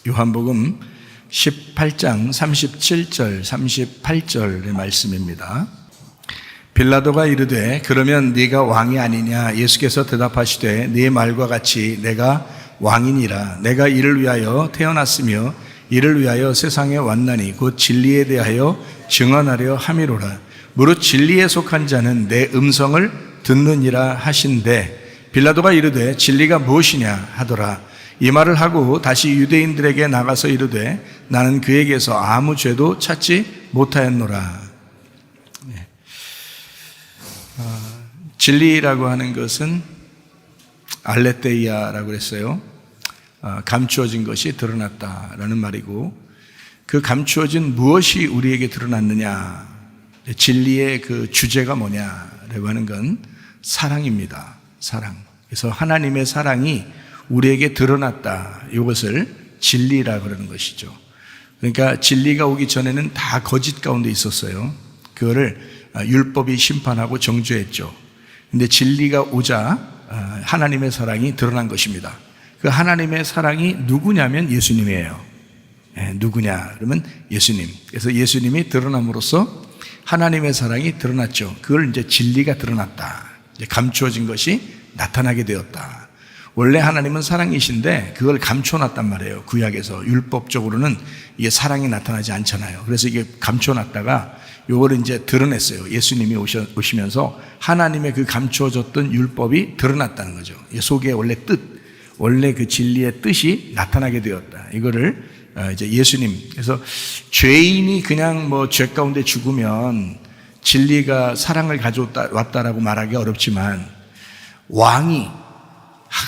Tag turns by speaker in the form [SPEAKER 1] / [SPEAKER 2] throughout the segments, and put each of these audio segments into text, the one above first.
[SPEAKER 1] 요한복음 18장 37절 38절의 말씀입니다. 빌라도가 이르되 그러면 네가 왕이 아니냐? 예수께서 대답하시되 네 말과 같이 내가 왕이니라. 내가 이를 위하여 태어났으며 이를 위하여 세상에 왔나니 곧 진리에 대하여 증언하려 함이로라. 무릇 진리에 속한 자는 내 음성을 듣느니라 하신대. 빌라도가 이르되 진리가 무엇이냐 하더라. 이 말을 하고 다시 유대인들에게 나가서 이르되 나는 그에게서 아무 죄도 찾지 못하였노라. 진리라고 하는 것은 알레테이아라고 했어요. 감추어진 것이 드러났다라는 말이고, 그 감추어진 무엇이 우리에게 드러났느냐, 진리의 그 주제가 뭐냐라고 하는 건 사랑입니다. 사랑. 그래서 하나님의 사랑이 우리에게 드러났다. 이것을 진리라고 그러는 것이죠. 그러니까 진리가 오기 전에는 다 거짓 가운데 있었어요. 그거를 율법이 심판하고 정죄했죠. 근데 진리가 오자 하나님의 사랑이 드러난 것입니다. 그 하나님의 사랑이 누구냐면 예수님이에요. 누구냐? 그러면 예수님. 그래서 예수님이 드러남으로써 하나님의 사랑이 드러났죠. 그걸 이제 진리가 드러났다. 이제 감추어진 것이 나타나게 되었다. 원래 하나님은 사랑이신데 그걸 감춰놨단 말이에요. 구약에서 율법적으로는 이게 사랑이 나타나지 않잖아요. 그래서 이게 감춰놨다가 요걸 이제 드러냈어요. 예수님이 오시면서 하나님의 그 감추어졌던 율법이 드러났다는 거죠. 속에 원래 원래 그 진리의 뜻이 나타나게 되었다. 이거를 이제 예수님. 그래서 죄인이 그냥 뭐 죄 가운데 죽으면 진리가 사랑을 가져왔다라고 말하기 어렵지만, 왕이,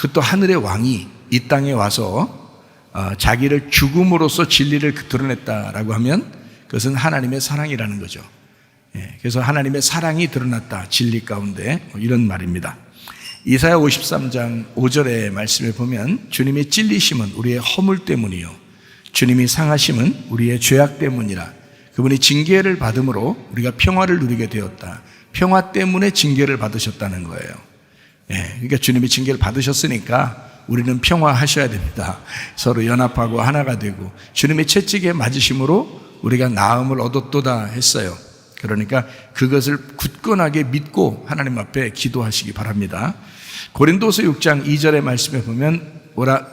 [SPEAKER 1] 그것도 하늘의 왕이 이 땅에 와서 자기를 죽음으로써 진리를 드러냈다라고 하면 그것은 하나님의 사랑이라는 거죠. 그래서 하나님의 사랑이 드러났다. 진리 가운데. 이런 말입니다. 이사야 53장 5절의 말씀을 보면 주님이 찔리심은 우리의 허물 때문이요 주님이 상하심은 우리의 죄악 때문이라. 그분이 징계를 받음으로 우리가 평화를 누리게 되었다. 평화 때문에 징계를 받으셨다는 거예요. 그러니까 주님이 징계를 받으셨으니까 우리는 평화하셔야 됩니다. 서로 연합하고 하나가 되고 주님의 채찍에 맞으심으로 우리가 나음을 얻었도다 했어요. 그러니까 그것을 굳건하게 믿고 하나님 앞에 기도하시기 바랍니다. 고린도서 6장 2절의 말씀에 보면 오라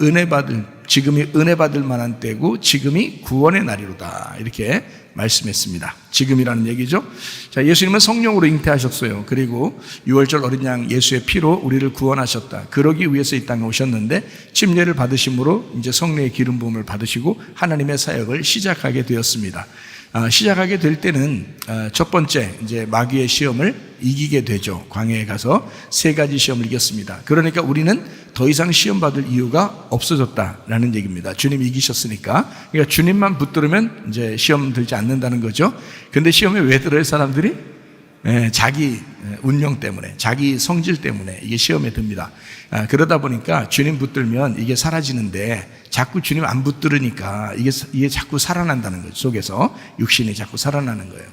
[SPEAKER 1] 지금이 은혜 받을 만한 때고 지금이 구원의 날이로다. 이렇게 말씀했습니다. 지금이라는 얘기죠. 자, 예수님은 성령으로 잉태하셨어요. 그리고 6월절 어린 양 예수의 피로 우리를 구원하셨다. 그러기 위해서 이 땅에 오셨는데 침례를 받으심으로 이제 성령의 기름 부음을 받으시고 하나님의 사역을 시작하게 되었습니다. 시작하게 될 때는 첫 번째 이제 마귀의 시험을 이기게 되죠. 광야에 가서 3가지 시험을 이겼습니다. 그러니까 우리는 더 이상 시험 받을 이유가 없어졌다라는 얘기입니다. 주님이 이기셨으니까. 그러니까 주님만 붙들으면 이제 시험 들지 않는다는 거죠. 근데 시험에 왜 들어요, 사람들이? 자기 운명 때문에, 자기 성질 때문에 이게 시험에 듭니다. 그러다 보니까 주님 붙들면 이게 사라지는데 자꾸 주님 안 붙들으니까 이게 자꾸 살아난다는 거죠. 속에서 육신이 자꾸 살아나는 거예요.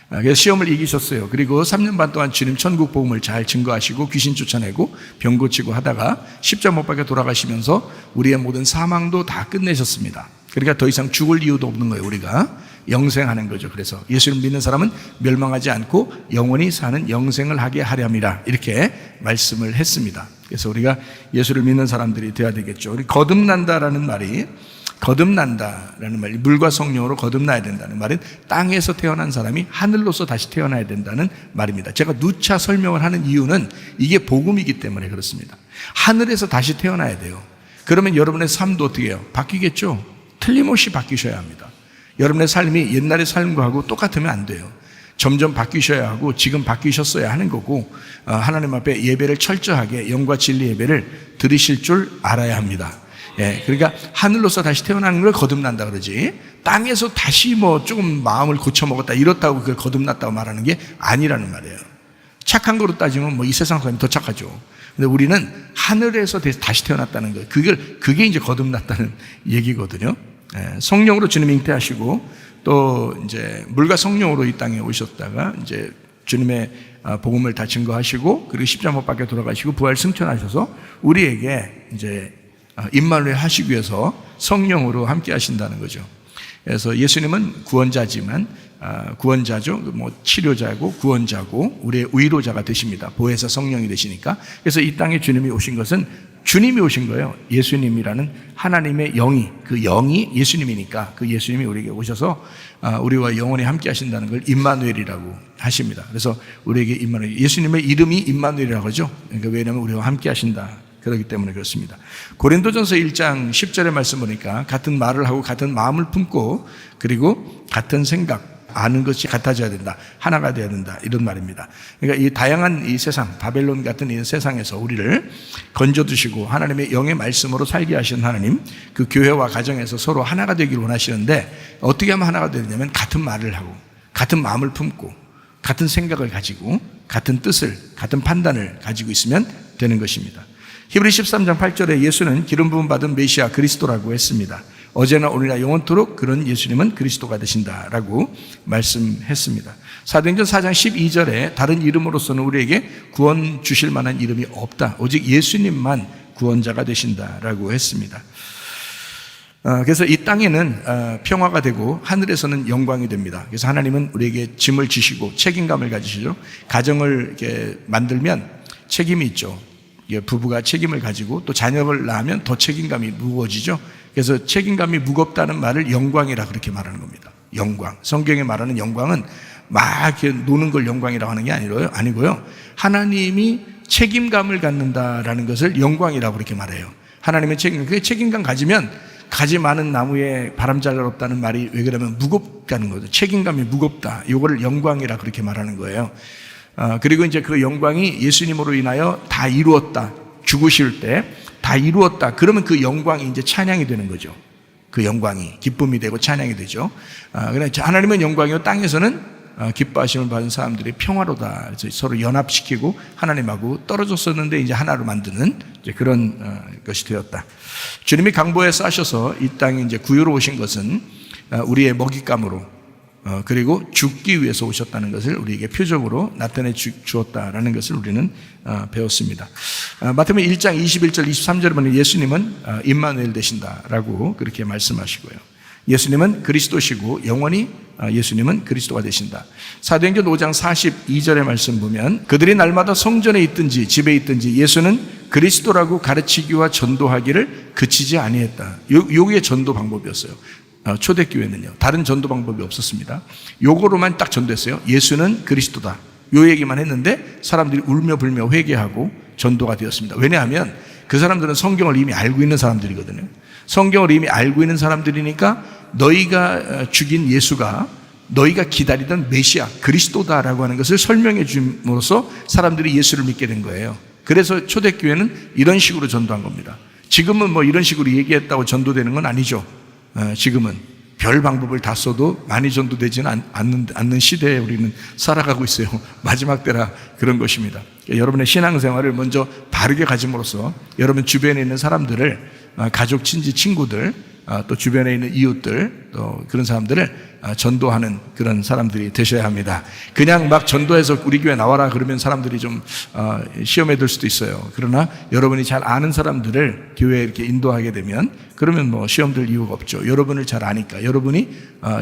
[SPEAKER 1] 그래서 시험을 이기셨어요. 그리고 3년 반 동안 주님 천국 복음을 잘 증거하시고 귀신 쫓아내고 병 고치고 하다가 십자가 못 박혀 돌아가시면서 우리의 모든 사망도 다 끝내셨습니다. 그러니까 더 이상 죽을 이유도 없는 거예요. 우리가 영생하는 거죠. 그래서 예수를 믿는 사람은 멸망하지 않고 영원히 사는 영생을 하게 하렴이라 이렇게 말씀을 했습니다. 그래서 우리가 예수를 믿는 사람들이 되어야 되겠죠. 우리 거듭난다라는 말이 물과 성령으로 거듭나야 된다는 말은 땅에서 태어난 사람이 하늘로서 다시 태어나야 된다는 말입니다. 제가 누차 설명을 하는 이유는 이게 복음이기 때문에 그렇습니다. 하늘에서 다시 태어나야 돼요. 그러면 여러분의 삶도 어떻게 해요? 바뀌겠죠? 틀림없이 바뀌셔야 합니다. 여러분의 삶이 옛날의 삶과하고 똑같으면 안 돼요. 점점 바뀌셔야 하고 지금 바뀌셨어야 하는 거고, 하나님 앞에 예배를 철저하게 영과 진리 예배를 드리실 줄 알아야 합니다. 그러니까 하늘로서 다시 태어나는 걸 거듭난다 그러지, 땅에서 다시 뭐 조금 마음을 고쳐먹었다 이렇다고 그걸 거듭났다고 말하는 게 아니라는 말이에요. 착한 거로 따지면 뭐 이 세상 사람이 더 착하죠. 근데 우리는 하늘에서 다시 태어났다는 거예요. 그게 이제 거듭났다는 얘기거든요. 성령으로 주님 잉태하시고 또 이제 물과 성령으로 이 땅에 오셨다가 이제 주님의 복음을 다 증거하시고 그리고 십자가 못 박혀 돌아가시고 부활 승천하셔서 우리에게 이제 임마누엘 하시기 위해서 성령으로 함께 하신다는 거죠. 그래서 예수님은 구원자지만 구원자죠. 뭐 치료자고 구원자고 우리의 위로자가 되십니다. 보혜사 성령이 되시니까. 그래서 이 땅에 주님이 오신 것은 주님이 오신 거예요. 예수님이라는 하나님의 영이, 그 영이 예수님이니까 그 예수님이 우리에게 오셔서 우리와 영원히 함께 하신다는 걸 임마누엘이라고 하십니다. 그래서 우리에게 임마누엘, 예수님의 이름이 임마누엘이라고 하죠. 그러니까 왜냐하면 우리와 함께 하신다. 그렇기 때문에 그렇습니다. 고린도전서 1장 10절의 말씀 보니까 같은 말을 하고 같은 마음을 품고 그리고 같은 생각, 아는 것이 같아져야 된다. 하나가 되어야 된다. 이런 말입니다. 그러니까 이 다양한 이 세상, 바벨론 같은 이 세상에서 우리를 건져두시고 하나님의 영의 말씀으로 살게 하시는 하나님, 그 교회와 가정에서 서로 하나가 되기를 원하시는데 어떻게 하면 하나가 되느냐면 같은 말을 하고 같은 마음을 품고 같은 생각을 가지고 같은 뜻을, 같은 판단을 가지고 있으면 되는 것입니다. 히브리 13장 8절에 예수는 기름 부음 받은 메시아 그리스도라고 했습니다. 어제나 오늘이나 영원토록 그런 예수님은 그리스도가 되신다라고 말씀했습니다. 사도행전 4장 12절에 다른 이름으로서는 우리에게 구원 주실 만한 이름이 없다. 오직 예수님만 구원자가 되신다라고 했습니다. 그래서 이 땅에는 평화가 되고 하늘에서는 영광이 됩니다. 그래서 하나님은 우리에게 짐을 지시고 책임감을 가지시죠. 가정을 이렇게 만들면 책임이 있죠. 부부가 책임을 가지고 또 자녀를 낳으면 더 책임감이 무거워지죠. 그래서 책임감이 무겁다는 말을 영광이라 그렇게 말하는 겁니다. 영광. 성경에 말하는 영광은 막 이렇게 노는 걸 영광이라고 하는 게 아니고요. 하나님이 책임감을 갖는다라는 것을 영광이라고 그렇게 말해요. 하나님의 책임감 가지면 가지 많은 나무에 바람잘 날 없다는 말이 왜 그러면 무겁다는 거죠. 책임감이 무겁다. 이거를 영광이라 그렇게 말하는 거예요. 그리고 이제 그 영광이 예수님으로 인하여 다 이루었다. 죽으실 때 다 이루었다. 그러면 그 영광이 이제 찬양이 되는 거죠. 그 영광이 기쁨이 되고 찬양이 되죠. 그러니까 하나님은 영광이요, 땅에서는 기뻐하심을 받은 사람들이 평화로다. 그래서 서로 연합시키고 하나님하고 떨어졌었는데 이제 하나로 만드는 이제 그런 것이 되었다. 주님이 강보에 싸셔서 이 땅에 이제 구유로 오신 것은 우리의 먹잇감으로 그리고 죽기 위해서 오셨다는 것을 우리에게 표적으로 나타내 주었다라는 것을 우리는 배웠습니다. 마태복음 1장 21절 23절에 보면 예수님은 임마누엘 되신다라고 그렇게 말씀하시고요. 예수님은 그리스도시고 영원히 예수님은 그리스도가 되신다. 사도행전 5장 42절의 말씀 보면 그들이 날마다 성전에 있든지 집에 있든지 예수는 그리스도라고 가르치기와 전도하기를 그치지 아니했다. 요게 전도 방법이었어요. 초대교회는요, 다른 전도 방법이 없었습니다. 요거로만 딱 전도했어요. 예수는 그리스도다. 요 얘기만 했는데 사람들이 울며 불며 회개하고 전도가 되었습니다. 왜냐하면 그 사람들은 성경을 이미 알고 있는 사람들이거든요. 성경을 이미 알고 있는 사람들이니까 너희가 죽인 예수가 너희가 기다리던 메시아 그리스도다라고 하는 것을 설명해 줌으로써 사람들이 예수를 믿게 된 거예요. 그래서 초대교회는 이런 식으로 전도한 겁니다. 지금은 뭐 이런 식으로 얘기했다고 전도되는 건 아니죠. 지금은 별 방법을 다 써도 많이 전도되지는 않는 시대에 우리는 살아가고 있어요. 마지막 때라 그런 것입니다. 여러분의 신앙생활을 먼저 바르게 가짐으로써 여러분 주변에 있는 사람들을, 가족, 친지, 친구들, 또 주변에 있는 이웃들, 또 그런 사람들을 전도하는 그런 사람들이 되셔야 합니다. 그냥 막 전도해서 우리 교회 나와라 그러면 사람들이 좀 시험에 들 수도 있어요. 그러나 여러분이 잘 아는 사람들을 교회에 이렇게 인도하게 되면 그러면 뭐 시험 들 이유가 없죠. 여러분을 잘 아니까. 여러분이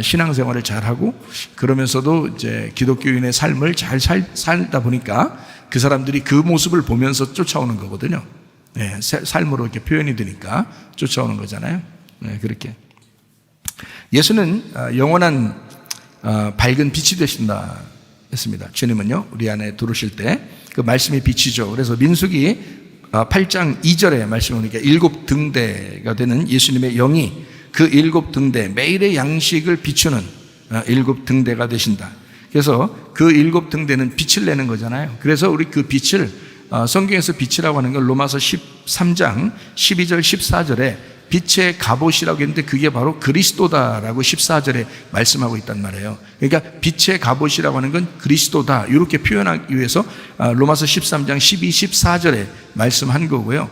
[SPEAKER 1] 신앙생활을 잘하고 그러면서도 이제 기독교인의 삶을 잘 살다 보니까 그 사람들이 그 모습을 보면서 쫓아오는 거거든요. 네, 삶으로 이렇게 표현이 되니까 쫓아오는 거잖아요. 네, 그렇게. 예수는 영원한 밝은 빛이 되신다 했습니다. 주님은요, 우리 안에 들어오실 때 그 말씀이 빛이죠. 그래서 민수기 8장 2절에 말씀을 보니까 7 등대가 되는 예수님의 영이 그 7 등대, 매일의 양식을 비추는 7 등대가 되신다. 그래서 그 7 등대는 빛을 내는 거잖아요. 그래서 우리 그 빛을 성경에서 빛이라고 하는 걸 로마서 13장 12절 14절에 빛의 갑옷이라고 했는데 그게 바로 그리스도다라고 14절에 말씀하고 있단 말이에요. 그러니까 빛의 갑옷이라고 하는 건 그리스도다 이렇게 표현하기 위해서 로마서 13장 12, 14절에 말씀한 거고요.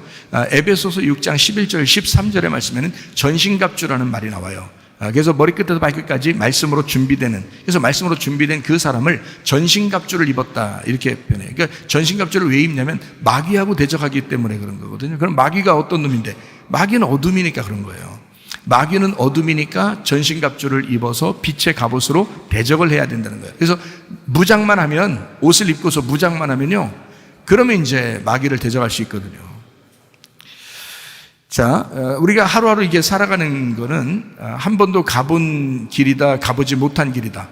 [SPEAKER 1] 에베소서 6장 11절 13절의 말씀에는 전신갑주라는 말이 나와요. 그래서 머리끝에서 발끝까지 말씀으로 준비되는, 그래서 말씀으로 준비된 그 사람을 전신갑주를 입었다 이렇게 표현해요. 그러니까 전신갑주를 왜 입냐면 마귀하고 대적하기 때문에 그런 거거든요. 그럼 마귀가 어떤 놈인데? 마귀는 어둠이니까 그런 거예요. 마귀는 어둠이니까 전신갑주를 입어서 빛의 갑옷으로 대적을 해야 된다는 거예요. 그래서 무장만 하면, 옷을 입고서 무장만 하면요, 그러면 이제 마귀를 대적할 수 있거든요. 자, 우리가 하루하루 이게 살아가는 거는 한 번도 가본 길이다, 가보지 못한 길이다.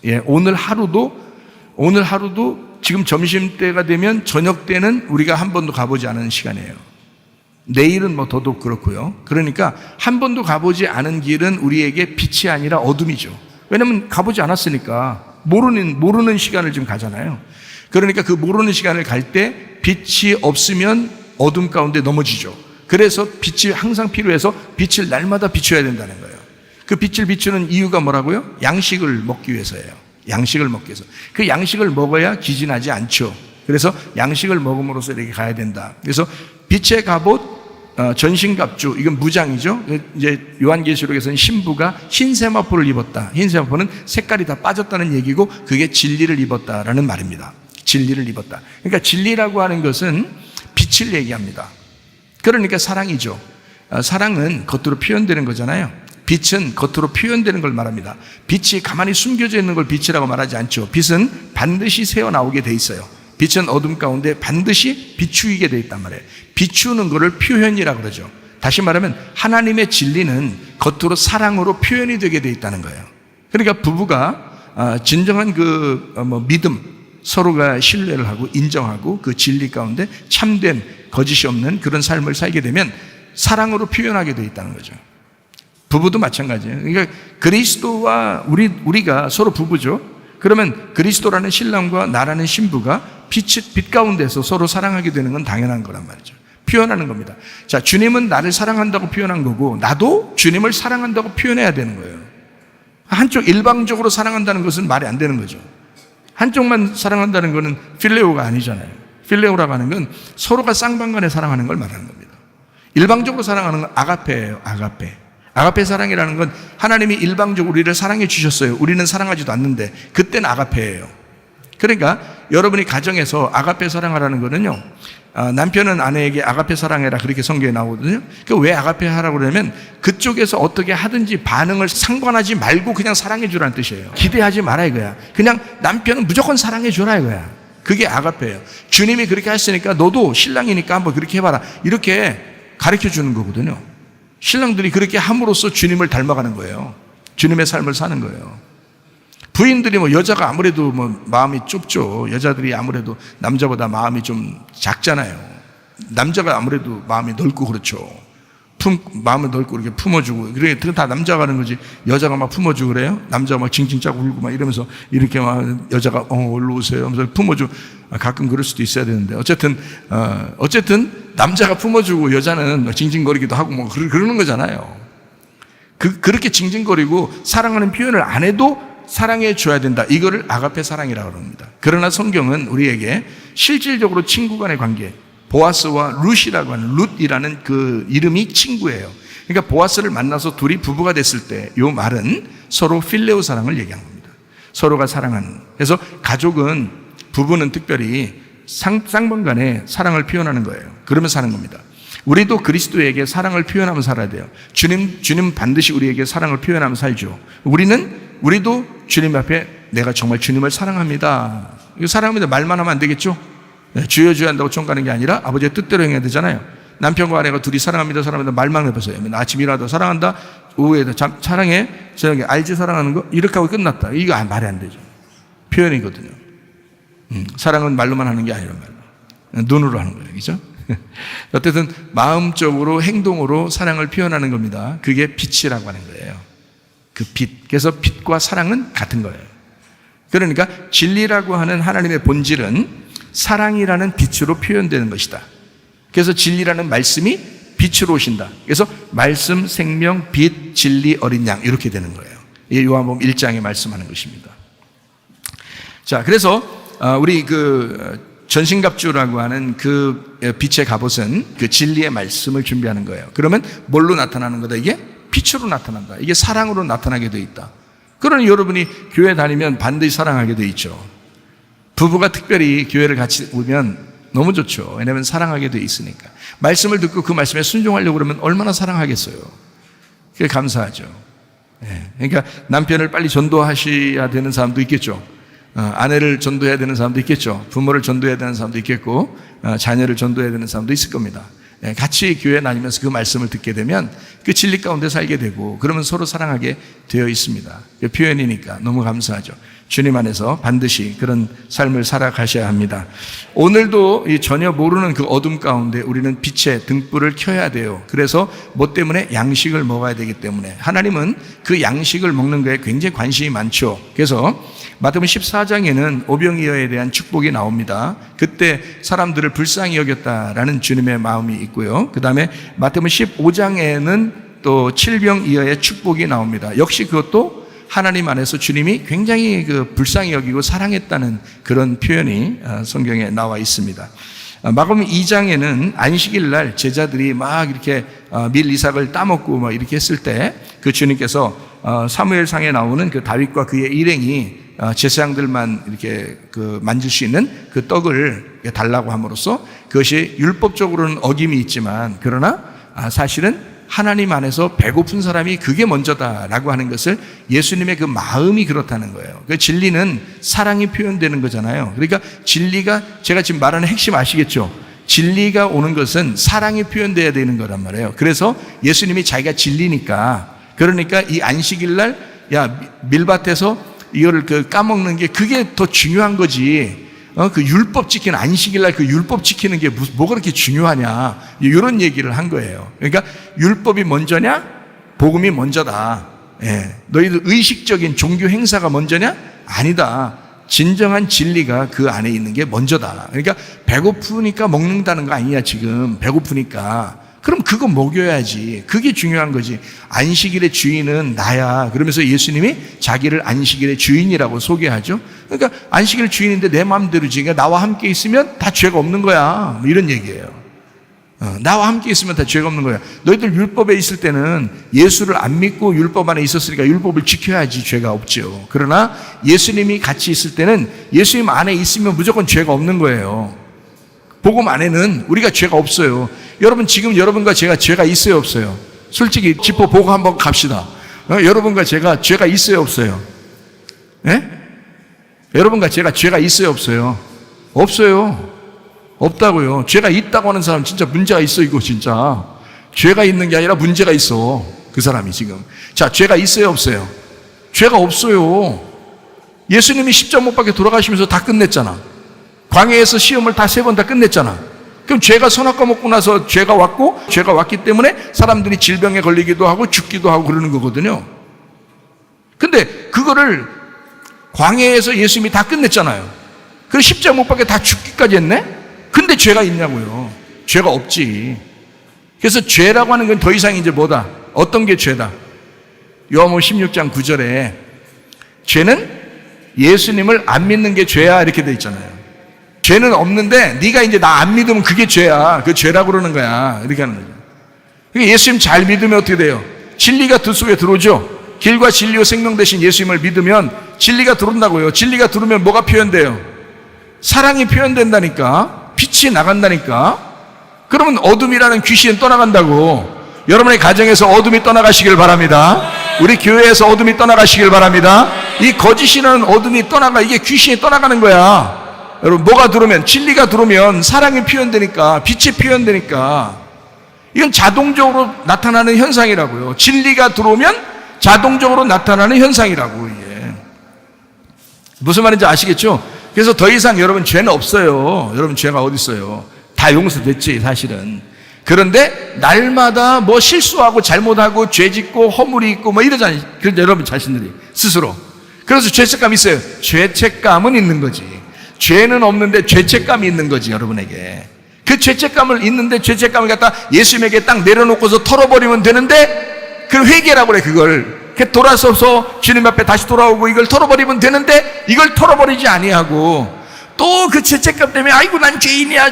[SPEAKER 1] 예, 오늘 하루도 지금 점심때가 되면 저녁 때는 우리가 한 번도 가보지 않은 시간이에요. 내일은 뭐 더더욱 그렇고요. 그러니까 한 번도 가보지 않은 길은 우리에게 빛이 아니라 어둠이죠. 왜냐하면 가보지 않았으니까 모르는 시간을 지금 가잖아요. 그러니까 그 모르는 시간을 갈 때 빛이 없으면 어둠 가운데 넘어지죠. 그래서 빛이 항상 필요해서 빛을 날마다 비춰야 된다는 거예요. 그 빛을 비추는 이유가 뭐라고요? 양식을 먹기 위해서예요. 양식을 먹기 위해서. 그 양식을 먹어야 기진하지 않죠. 그래서 양식을 먹음으로써 이렇게 가야 된다. 그래서 빛의 갑옷, 전신갑주, 이건 무장이죠. 이제 요한계시록에서는 신부가 흰 세마포를 입었다. 흰 세마포는 색깔이 다 빠졌다는 얘기고, 그게 진리를 입었다라는 말입니다. 진리를 입었다. 그러니까 진리라고 하는 것은 빛을 얘기합니다. 그러니까 사랑이죠. 사랑은 겉으로 표현되는 거잖아요. 빛은 겉으로 표현되는 걸 말합니다. 빛이 가만히 숨겨져 있는 걸 빛이라고 말하지 않죠. 빛은 반드시 새어나오게 돼 있어요. 빛은 어둠 가운데 반드시 비추이게 돼 있단 말이에요. 비추는 것을 표현이라고 그러죠. 다시 말하면 하나님의 진리는 겉으로 사랑으로 표현이 되게 돼 있다는 거예요. 그러니까 부부가 진정한 믿음, 서로가 신뢰를 하고 인정하고 그 진리 가운데 참된 거짓이 없는 그런 삶을 살게 되면 사랑으로 표현하게 돼 있다는 거죠. 부부도 마찬가지예요. 그러니까 그리스도와 우리가 서로 부부죠. 그러면 그리스도라는 신랑과 나라는 신부가 빛 가운데서 서로 사랑하게 되는 건 당연한 거란 말이죠. 표현하는 겁니다. 자, 주님은 나를 사랑한다고 표현한 거고, 나도 주님을 사랑한다고 표현해야 되는 거예요. 한쪽 일방적으로 사랑한다는 것은 말이 안 되는 거죠. 한쪽만 사랑한다는 것은 필레오가 아니잖아요. 필레오라고 하는 건 서로가 쌍방간에 사랑하는 걸 말하는 겁니다. 일방적으로 사랑하는 건 아가페예요. 아가페 사랑이라는 건 하나님이 일방적으로 우리를 사랑해 주셨어요. 우리는 사랑하지도 않는데 그때는 아가페예요. 그러니까 여러분이 가정에서 아가페 사랑하라는 거는요, 남편은 아내에게 아가페 사랑해라, 그렇게 성경에 나오거든요. 왜 아가페 하라고 그러냐면 그쪽에서 어떻게 하든지 반응을 상관하지 말고 그냥 사랑해 주라는 뜻이에요. 기대하지 마라 이거야. 그냥 남편은 무조건 사랑해 주라 이거야. 그게 아가페예요. 주님이 그렇게 하셨으니까 너도 신랑이니까 한번 그렇게 해봐라, 이렇게 가르쳐 주는 거거든요. 신랑들이 그렇게 함으로써 주님을 닮아가는 거예요. 주님의 삶을 사는 거예요. 부인들이 여자가 아무래도 마음이 좁죠. 여자들이 아무래도 남자보다 마음이 좀 작잖아요. 남자가 아무래도 마음이 넓고 그렇죠. 마음을 넓고 이렇게 품어주고, 그게 다 남자가 하는 거지. 여자가 막 품어주고 그래요? 남자가 막 징징 짜고 울고 막 이러면서 이렇게 막 여자가 얼른 오세요 하면서 품어주고, 가끔 그럴 수도 있어야 되는데, 어쨌든 남자가 품어주고 여자는 징징거리기도 하고 뭐 그러는 거잖아요. 그렇게 징징거리고 사랑하는 표현을 안 해도 사랑해 줘야 된다. 이거를 아가페 사랑이라고 합니다. 그러나 성경은 우리에게 실질적으로 친구 간의 관계, 보아스와 룻이라고 하는, 룻이라는 그 이름이 친구예요. 그러니까 보아스를 만나서 둘이 부부가 됐을 때 이 말은 서로 필레오 사랑을 얘기하는 겁니다. 서로가 사랑하는. 그래서 가족은, 부부는 특별히 쌍방간에 사랑을 표현하는 거예요. 그러면 사는 겁니다. 우리도 그리스도에게 사랑을 표현하며 살아야 돼요. 주님 반드시 우리에게 사랑을 표현하며 살죠. 우리도 주님 앞에 내가 정말 주님을 사랑합니다. 이거 사랑합니다 말만 하면 안 되겠죠? 주여 주여 한다고 총 가는 게 아니라 아버지의 뜻대로 행해야 되잖아요. 남편과 아내가 둘이 사랑합니다 말만 해보세요. 아침 일어나도 사랑한다, 오후에도 사랑해, 저녁에 알지 사랑하는 거, 이렇게 하고 끝났다. 이거 말이 안 되죠. 표현이거든요. 사랑은 말로만 하는 게 아니란 말이에요. 눈으로 하는 거예요. 그죠? 어쨌든 마음적으로, 행동으로 사랑을 표현하는 겁니다. 그게 빛이라고 하는 거예요. 그 빛. 그래서 빛과 사랑은 같은 거예요. 그러니까 진리라고 하는 하나님의 본질은 사랑이라는 빛으로 표현되는 것이다. 그래서 진리라는 말씀이 빛으로 오신다. 그래서 말씀, 생명, 빛, 진리, 어린 양, 이렇게 되는 거예요. 이게 요한복음 1장에 말씀하는 것입니다. 자, 그래서 우리 전신갑주라고 하는 그 빛의 갑옷은 그 진리의 말씀을 준비하는 거예요. 그러면 뭘로 나타나는 거다? 이게 빛으로 나타난다. 이게 사랑으로 나타나게 돼 있다. 그러니 여러분이 교회 다니면 반드시 사랑하게 돼 있죠. 부부가 특별히 교회를 같이 오면 너무 좋죠. 왜냐하면 사랑하게 돼 있으니까. 말씀을 듣고 그 말씀에 순종하려고 그러면 얼마나 사랑하겠어요. 그게 감사하죠. 그러니까 남편을 빨리 전도하셔야 되는 사람도 있겠죠. 아내를 전도해야 되는 사람도 있겠죠. 부모를 전도해야 되는 사람도 있겠고, 자녀를 전도해야 되는 사람도 있을 겁니다. 같이 교회 다니면서 그 말씀을 듣게 되면 그 진리 가운데 살게 되고, 그러면 서로 사랑하게 되어 있습니다. 그 표현이니까 너무 감사하죠. 주님 안에서 반드시 그런 삶을 살아가셔야 합니다. 오늘도 전혀 모르는 그 어둠 가운데 우리는 빛의 등불을 켜야 돼요. 그래서 뭐 때문에? 양식을 먹어야 되기 때문에. 하나님은 그 양식을 먹는 거에 굉장히 관심이 많죠. 그래서 마태복음 14장에는 오병이어에 대한 축복이 나옵니다. 그때 사람들을 불쌍히 여겼다라는 주님의 마음이 있고요. 그 다음에 마태복음 15장에는 또 칠병이어의 축복이 나옵니다. 역시 그것도 하나님 안에서 주님이 굉장히 그 불쌍히 여기고 사랑했다는 그런 표현이 성경에 나와 있습니다. 마가복음 2장에는 안식일 날 제자들이 막 이렇게 밀 이삭을 따먹고 막 이렇게 했을 때 그 주님께서 사무엘상에 나오는 그 다윗과 그의 일행이 제사장들만 이렇게 그 만질 수 있는 그 떡을 달라고 함으로써 그것이 율법적으로는 어김이 있지만, 그러나 사실은 하나님 안에서 배고픈 사람이 그게 먼저다라고 하는 것을, 예수님의 그 마음이 그렇다는 거예요. 그 진리는 사랑이 표현되는 거잖아요. 그러니까 진리가, 제가 지금 말하는 핵심 아시겠죠? 진리가 오는 것은 사랑이 표현되어야 되는 거란 말이에요. 그래서 예수님이 자기가 진리니까, 그러니까 이 안식일 날 밀밭에서 이거를 그 까먹는 게 그게 더 중요한 거지. 그 율법 지키는, 안식일 날 그 율법 지키는 게 뭐가 그렇게 중요하냐, 이런 얘기를 한 거예요. 그러니까 율법이 먼저냐, 복음이 먼저다. 너희들 의식적인 종교 행사가 먼저냐? 아니다. 진정한 진리가 그 안에 있는 게 먼저다. 그러니까 배고프니까 먹는다는 거 아니야. 지금 배고프니까 그럼 그거 먹여야지. 그게 중요한 거지. 안식일의 주인은 나야. 그러면서 예수님이 자기를 안식일의 주인이라고 소개하죠. 그러니까 안식일 주인인데 내 마음대로지. 그러니까 나와 함께 있으면 다 죄가 없는 거야. 뭐 이런 얘기예요. 나와 함께 있으면 다 죄가 없는 거야. 너희들 율법에 있을 때는 예수를 안 믿고 율법 안에 있었으니까 율법을 지켜야지 죄가 없죠. 그러나 예수님이 같이 있을 때는 예수님 안에 있으면 무조건 죄가 없는 거예요. 복음 안에는 우리가 죄가 없어요. 여러분, 지금 여러분과 제가 죄가 있어요, 없어요? 솔직히 짚어보고 한번 갑시다. 여러분과 제가 죄가 있어요, 없어요? 여러분과 제가 죄가 있어요, 없어요? 없어요. 없다고요. 죄가 있다고 하는 사람 진짜 문제가 있어. 이거 진짜 죄가 있는 게 아니라 문제가 있어, 그 사람이 지금. 자, 죄가 있어요, 없어요? 죄가 없어요. 예수님이 십자가 못 박혀 돌아가시면서 다 끝냈잖아. 광야에서 시험을 다 3번 다 끝냈잖아. 그럼 죄가 선악과 먹고 나서 죄가 왔고, 죄가 왔기 때문에 사람들이 질병에 걸리기도 하고 죽기도 하고 그러는 거거든요. 근데 그거를 광야에서 예수님이 다 끝냈잖아요. 그래서 십자가 못 박혀 다 죽기까지 했네? 근데 죄가 있냐고요. 죄가 없지. 그래서 죄라고 하는 건 더 이상 이제 뭐다? 어떤 게 죄다? 요한복음 16장 9절에 죄는 예수님을 안 믿는 게 죄야, 이렇게 돼 있잖아요. 죄는 없는데 네가 이제 나 안 믿으면 그게 죄야. 그 죄라고 그러는 거야. 이렇게 하는 거죠. 그러니까 예수님 잘 믿으면 어떻게 돼요? 진리가 들 속에 들어오죠. 길과 진리와 생명 되신 예수님을 믿으면 진리가 들어온다고요. 진리가 들어오면 뭐가 표현돼요? 사랑이 표현된다니까. 빛이 나간다니까. 그러면 어둠이라는 귀신이 떠나간다고. 여러분의 가정에서 어둠이 떠나가시길 바랍니다. 우리 교회에서 어둠이 떠나가시길 바랍니다. 이 거짓이라는 어둠이 떠나가, 이게 귀신이 떠나가는 거야. 여러분, 뭐가 들어오면, 진리가 들어오면 사랑이 표현되니까, 빛이 표현되니까, 이건 자동적으로 나타나는 현상이라고요. 진리가 들어오면 자동적으로 나타나는 현상이라고. 이게 무슨 말인지 아시겠죠? 그래서 더 이상 여러분 죄는 없어요. 여러분 죄가 어디 있어요? 다 용서됐지, 사실은. 그런데 날마다 뭐 실수하고 잘못하고 죄짓고 허물이 있고 뭐 이러잖아요. 그런데 여러분 자신들이 스스로. 그래서 죄책감이 있어요. 죄책감은 있는 거지. 죄는 없는데 죄책감이 있는 거지, 여러분에게. 그 죄책감을 있는데 죄책감을 갖다 예수님에게 딱 내려놓고서 털어버리면 되는데, 그걸 회개라고 그래. 그걸 돌아서서 주님 앞에 다시 돌아오고 이걸 털어버리면 되는데, 이걸 털어버리지 아니하고 또 그 죄책감 때문에 아이고 난 죄인이야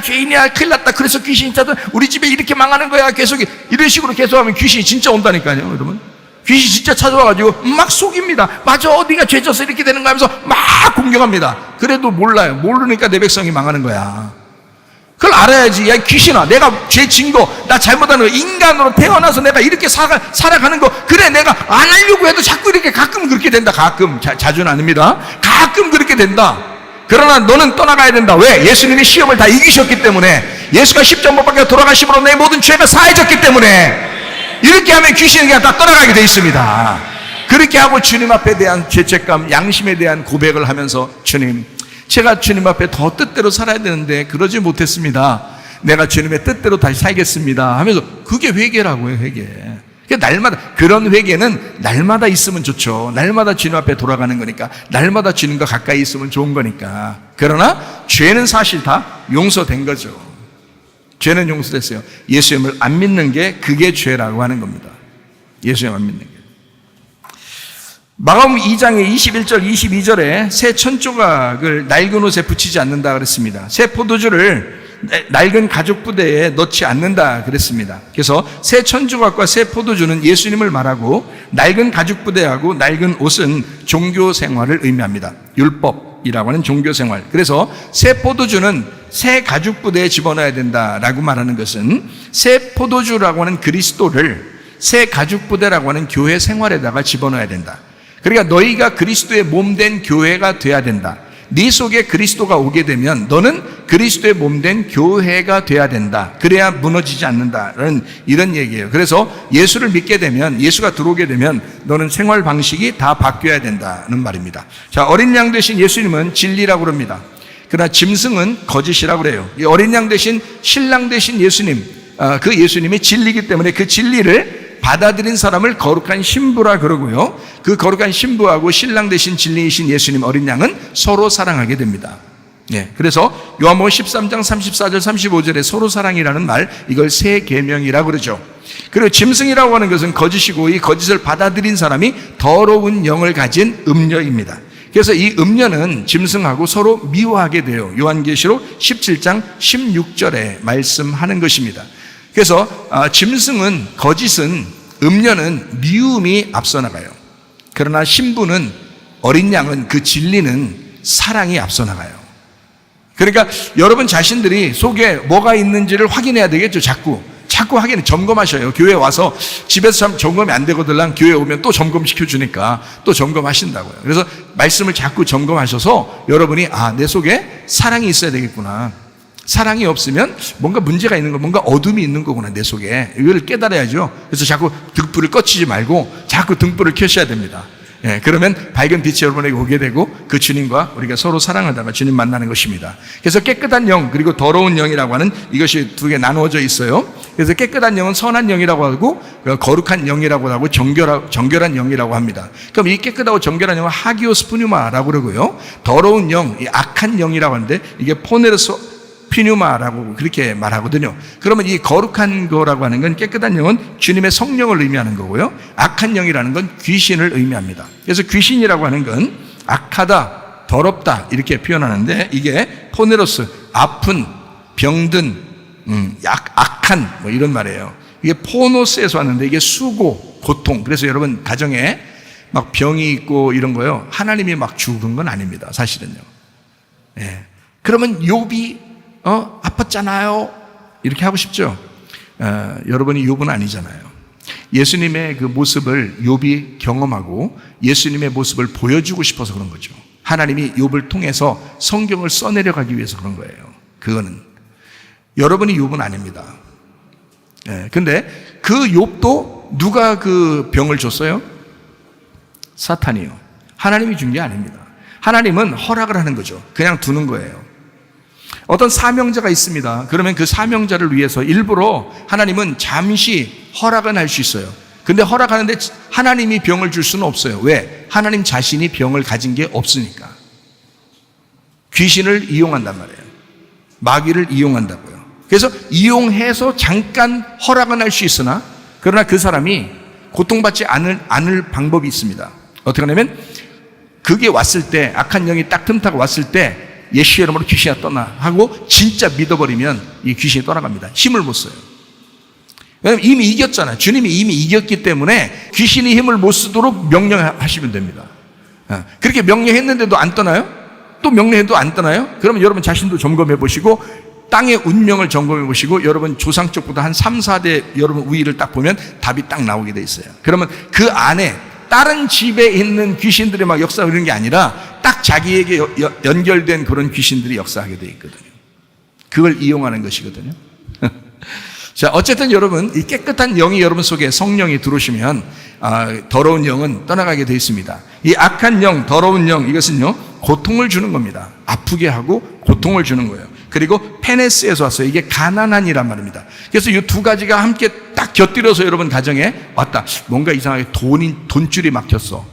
[SPEAKER 1] 큰일 났다, 그래서 귀신이 찾아 우리 집에 이렇게 망하는 거야, 계속 이런 식으로 계속하면 귀신이 진짜 온다니까요. 여러분, 귀신이 진짜 찾아와가지고 막 속입니다. 맞아, 네가 죄져서 이렇게 되는 거야 하면서 막 공격합니다. 그래도 몰라요. 모르니까 내 백성이 망하는 거야. 그걸 알아야지. 야, 귀신아, 내가 죄 진 거, 나 잘못하는 거, 인간으로 태어나서 내가 이렇게 살아가는 거, 그래, 내가 안 하려고 해도 자꾸 이렇게 가끔 그렇게 된다. 가끔, 자주는 아닙니다. 가끔 그렇게 된다. 그러나 너는 떠나가야 된다. 왜? 예수님이 시험을 다 이기셨기 때문에, 예수가 십자가 못 박혀 돌아가심으로 내 모든 죄가 사해졌기 때문에, 이렇게 하면 귀신이 그냥 다 떠나가게 돼 있습니다. 그렇게 하고 주님 앞에 대한 죄책감, 양심에 대한 고백을 하면서, 주님, 제가 주님 앞에 더 뜻대로 살아야 되는데 그러지 못했습니다. 내가 주님의 뜻대로 다시 살겠습니다 하면서, 그게 회개라고요. 회개. 날마다, 그런 회개는 날마다 있으면 좋죠. 날마다 주님 앞에 돌아가는 거니까, 날마다 주님과 가까이 있으면 좋은 거니까. 그러나 죄는 사실 다 용서된 거죠. 죄는 용서됐어요. 예수님을 안 믿는 게, 그게 죄라고 하는 겁니다. 예수님 안 믿는 게. 마가복음 2장의 21절 22절에 새 천조각을 낡은 옷에 붙이지 않는다 그랬습니다. 새 포도주를 낡은 가죽 부대에 넣지 않는다 그랬습니다. 그래서 새 천조각과 새 포도주는 예수님을 말하고, 낡은 가죽 부대하고 낡은 옷은 종교 생활을 의미합니다. 율법이라고 하는 종교 생활. 그래서 새 포도주는 새 가죽 부대에 집어넣어야 된다라고 말하는 것은, 새 포도주라고 하는 그리스도를 새 가죽 부대라고 하는 교회 생활에다가 집어넣어야 된다. 그러니까 너희가 그리스도의 몸된 교회가 돼야 된다. 네 속에 그리스도가 오게 되면 너는 그리스도의 몸된 교회가 돼야 된다. 그래야 무너지지 않는다라는 이런 얘기예요. 그래서 예수를 믿게 되면, 예수가 들어오게 되면 너는 생활 방식이 다 바뀌어야 된다는 말입니다. 자, 어린 양 되신 예수님은 진리라고 그럽니다. 그러나 짐승은 거짓이라고 그래요. 이 어린 양 되신 신랑 되신 예수님, 그 예수님이 진리이기 때문에 그 진리를 받아들인 사람을 거룩한 신부라 그러고요, 그 거룩한 신부하고 신랑 되신 진리이신 예수님 어린 양은 서로 사랑하게 됩니다. 예, 그래서 요한복음 13장 34절 35절에 서로 사랑이라는 말, 이걸 새 계명이라고 그러죠. 그리고 짐승이라고 하는 것은 거짓이고, 이 거짓을 받아들인 사람이 더러운 영을 가진 음녀입니다. 그래서 이 음녀는 짐승하고 서로 미워하게 돼요. 요한계시록 17장 16절에 말씀하는 것입니다. 그래서 짐승은, 거짓은, 음녀는 미움이 앞서 나가요. 그러나 신부는, 어린 양은, 그 진리는 사랑이 앞서 나가요. 그러니까 여러분 자신들이 속에 뭐가 있는지를 확인해야 되겠죠. 자꾸 확인해, 점검하셔요. 교회 와서 집에서 참 점검이 안 되거든, 교회 오면 또 점검시켜 주니까 또 점검하신다고요. 그래서 말씀을 자꾸 점검하셔서 여러분이, 내 속에 사랑이 있어야 되겠구나. 사랑이 없으면 뭔가 문제가 있는 거, 뭔가 어둠이 있는 거구나, 내 속에. 이걸 깨달아야죠. 그래서 자꾸 등불을 꺼치지 말고 자꾸 등불을 켜셔야 됩니다. 예, 그러면 밝은 빛이 여러분에게 오게 되고, 그 주님과 우리가 서로 사랑하다가 주님 만나는 것입니다. 그래서 깨끗한 영, 그리고 더러운 영이라고 하는, 이것이 두 개 나누어져 있어요. 그래서 깨끗한 영은 선한 영이라고 하고, 거룩한 영이라고 하고, 정결한 영이라고 합니다. 그럼 이 깨끗하고 정결한 영은 하기오스 푸뉴마라고 그러고요, 더러운 영, 이 악한 영이라고 하는데, 이게 포네르스 피뉴마라고 그렇게 말하거든요. 그러면 이 거룩한 거라고 하는 건, 깨끗한 영은 주님의 성령을 의미하는 거고요, 악한 영이라는 건 귀신을 의미합니다. 그래서 귀신이라고 하는 건 악하다, 더럽다 이렇게 표현하는데, 이게 포네로스, 아픈, 병든, 악한 뭐 이런 말이에요. 이게 포노스에서 왔는데, 이게 수고, 고통. 그래서 여러분 가정에 막 병이 있고 이런 거요, 하나님이 막 죽은 건 아닙니다, 사실은요. 예. 그러면 욥이 아팠잖아요, 이렇게 하고 싶죠. 여러분이 욥은 아니잖아요. 예수님의 그 모습을 욥이 경험하고 예수님의 모습을 보여주고 싶어서 그런 거죠. 하나님이 욥을 통해서 성경을 써내려가기 위해서 그런 거예요. 그거는 여러분이 욥은 아닙니다. 근데 그 욥도 누가 그 병을 줬어요? 사탄이요. 하나님이 준 게 아닙니다. 하나님은 허락을 하는 거죠. 그냥 두는 거예요. 어떤 사명자가 있습니다. 그러면 그 사명자를 위해서 일부러 하나님은 잠시 허락은 할 수 있어요. 근데 허락하는데 하나님이 병을 줄 수는 없어요. 왜? 하나님 자신이 병을 가진 게 없으니까. 귀신을 이용한단 말이에요. 마귀를 이용한다고요. 그래서 이용해서 잠깐 허락은 할 수 있으나, 그러나 그 사람이 고통받지 않을 방법이 있습니다. 어떻게 하냐면, 그게 왔을 때, 악한 영이 딱 틈타고 왔을 때, 예수의 이름으로 귀신아 떠나 하고 진짜 믿어버리면 이 귀신이 떠나갑니다. 힘을 못 써요. 왜냐하면 이미 이겼잖아요. 주님이 이미 이겼기 때문에 귀신이 힘을 못 쓰도록 명령하시면 됩니다. 그렇게 명령했는데도 안 떠나요? 또 명령해도 안 떠나요? 그러면 여러분 자신도 점검해 보시고, 땅의 운명을 점검해 보시고 여러분 조상 쪽부터 한 3, 4대 여러분 우위를 딱 보면 답이 딱 나오게 돼 있어요. 그러면 그 안에 다른 집에 있는 귀신들이 막 역사하고 이런 게 아니라 딱 자기에게 연결된 그런 귀신들이 역사하게 돼 있거든요. 그걸 이용하는 것이거든요. 자, 어쨌든 여러분, 이 깨끗한 영이 여러분 속에 성령이 들어오시면 더러운 영은 떠나가게 돼 있습니다. 이 악한 영, 더러운 영, 이것은요 고통을 주는 겁니다. 아프게 하고 고통을 주는 거예요. 그리고 페네스에서 왔어요. 이게 가난한이란 말입니다. 그래서 이 두 가지가 함께 딱 곁들여서 여러분 가정에 왔다. 뭔가 이상하게 돈줄이 막혔어.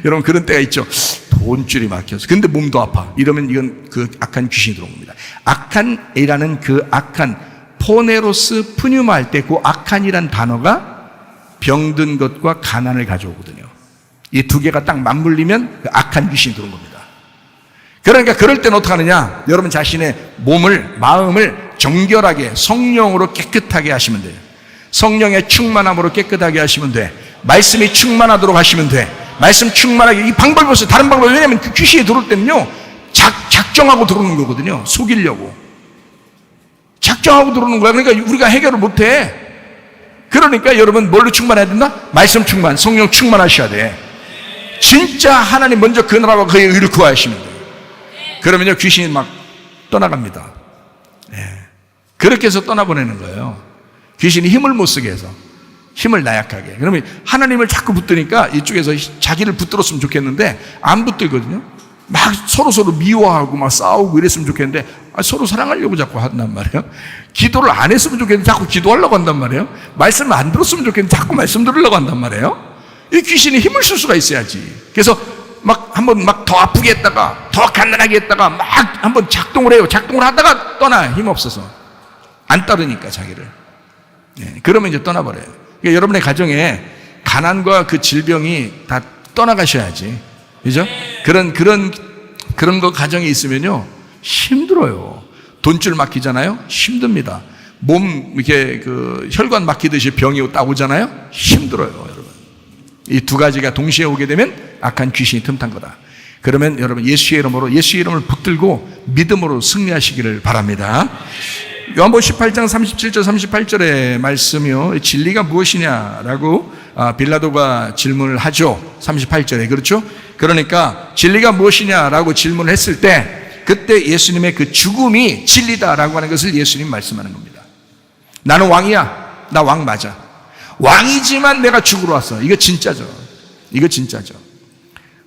[SPEAKER 1] 여러분 그런 때가 있죠. 돈줄이 막혔어. 근데 몸도 아파. 이러면 이건 그 악한 귀신이 들어온 겁니다. 악한이라는 그 악한 포네로스 푸뉴마 할 때 그 악한이란 단어가 병든 것과 가난을 가져오거든요. 이 두 개가 딱 맞물리면 그 악한 귀신이 들어온 겁니다. 그러니까 그럴 때는 어떻게 하느냐? 여러분 자신의 몸을, 마음을 정결하게 성령으로 깨끗하게 하시면 돼요. 성령의 충만함으로 깨끗하게 하시면 돼. 말씀이 충만하도록 하시면 돼. 말씀 충만하게. 이 방법이 없어요. 다른 방법이. 왜냐하면 그 귀신이 들어올 때는요 작정하고 들어오는 거거든요. 속이려고 작정하고 들어오는 거야. 그러니까 우리가 해결을 못해. 그러니까 여러분 뭘로 충만해야 된다? 말씀 충만, 성령 충만하셔야 돼. 진짜 하나님 먼저 그 나라와 그의 의를 구하시면 돼요. 그러면요 귀신이 막 떠나갑니다. 그렇게 해서 떠나보내는 거예요. 귀신이 힘을 못 쓰게 해서, 힘을 나약하게. 그러면 하나님을 자꾸 붙드니까 이쪽에서 자기를 붙들었으면 좋겠는데 안 붙들거든요. 막 서로 미워하고 막 싸우고 이랬으면 좋겠는데 서로 사랑하려고 자꾸 한단 말이에요. 기도를 안 했으면 좋겠는데 자꾸 기도하려고 한단 말이에요. 말씀을 안 들었으면 좋겠는데 자꾸 말씀 들으려고 한단 말이에요. 이 귀신이 힘을 쓸 수가 있어야지. 그래서 막 한번 막 더 아프게 했다가 더 갓난하게 했다가 막 한번 작동을 해요. 작동을 하다가 떠나. 힘 없어서 안 따르니까 자기를. 그러면 이제 떠나버려요. 그러니까 여러분의 가정에 가난과 그 질병이 다 떠나가셔야지. 그죠? 그런 거 가정에 있으면요 힘들어요. 돈줄 막히잖아요. 힘듭니다. 몸 이렇게 그 혈관 막히듯이 병이 딱 오잖아요. 힘들어요, 여러분. 이 두 가지가 동시에 오게 되면 악한 귀신이 틈탄 거다. 그러면 여러분 예수의 이름을 붙들고 믿음으로 승리하시기를 바랍니다. 요한복음 18장 37절 38절의 말씀이요. 진리가 무엇이냐라고 빌라도가 질문을 하죠. 38절에. 그렇죠? 그러니까 진리가 무엇이냐라고 질문을 했을 때 그때 예수님의 그 죽음이 진리다라고 하는 것을 예수님 말씀하는 겁니다. 나는 왕이야. 나 왕 맞아. 왕이지만 내가 죽으러 왔어. 이거 진짜죠. 이거 진짜죠.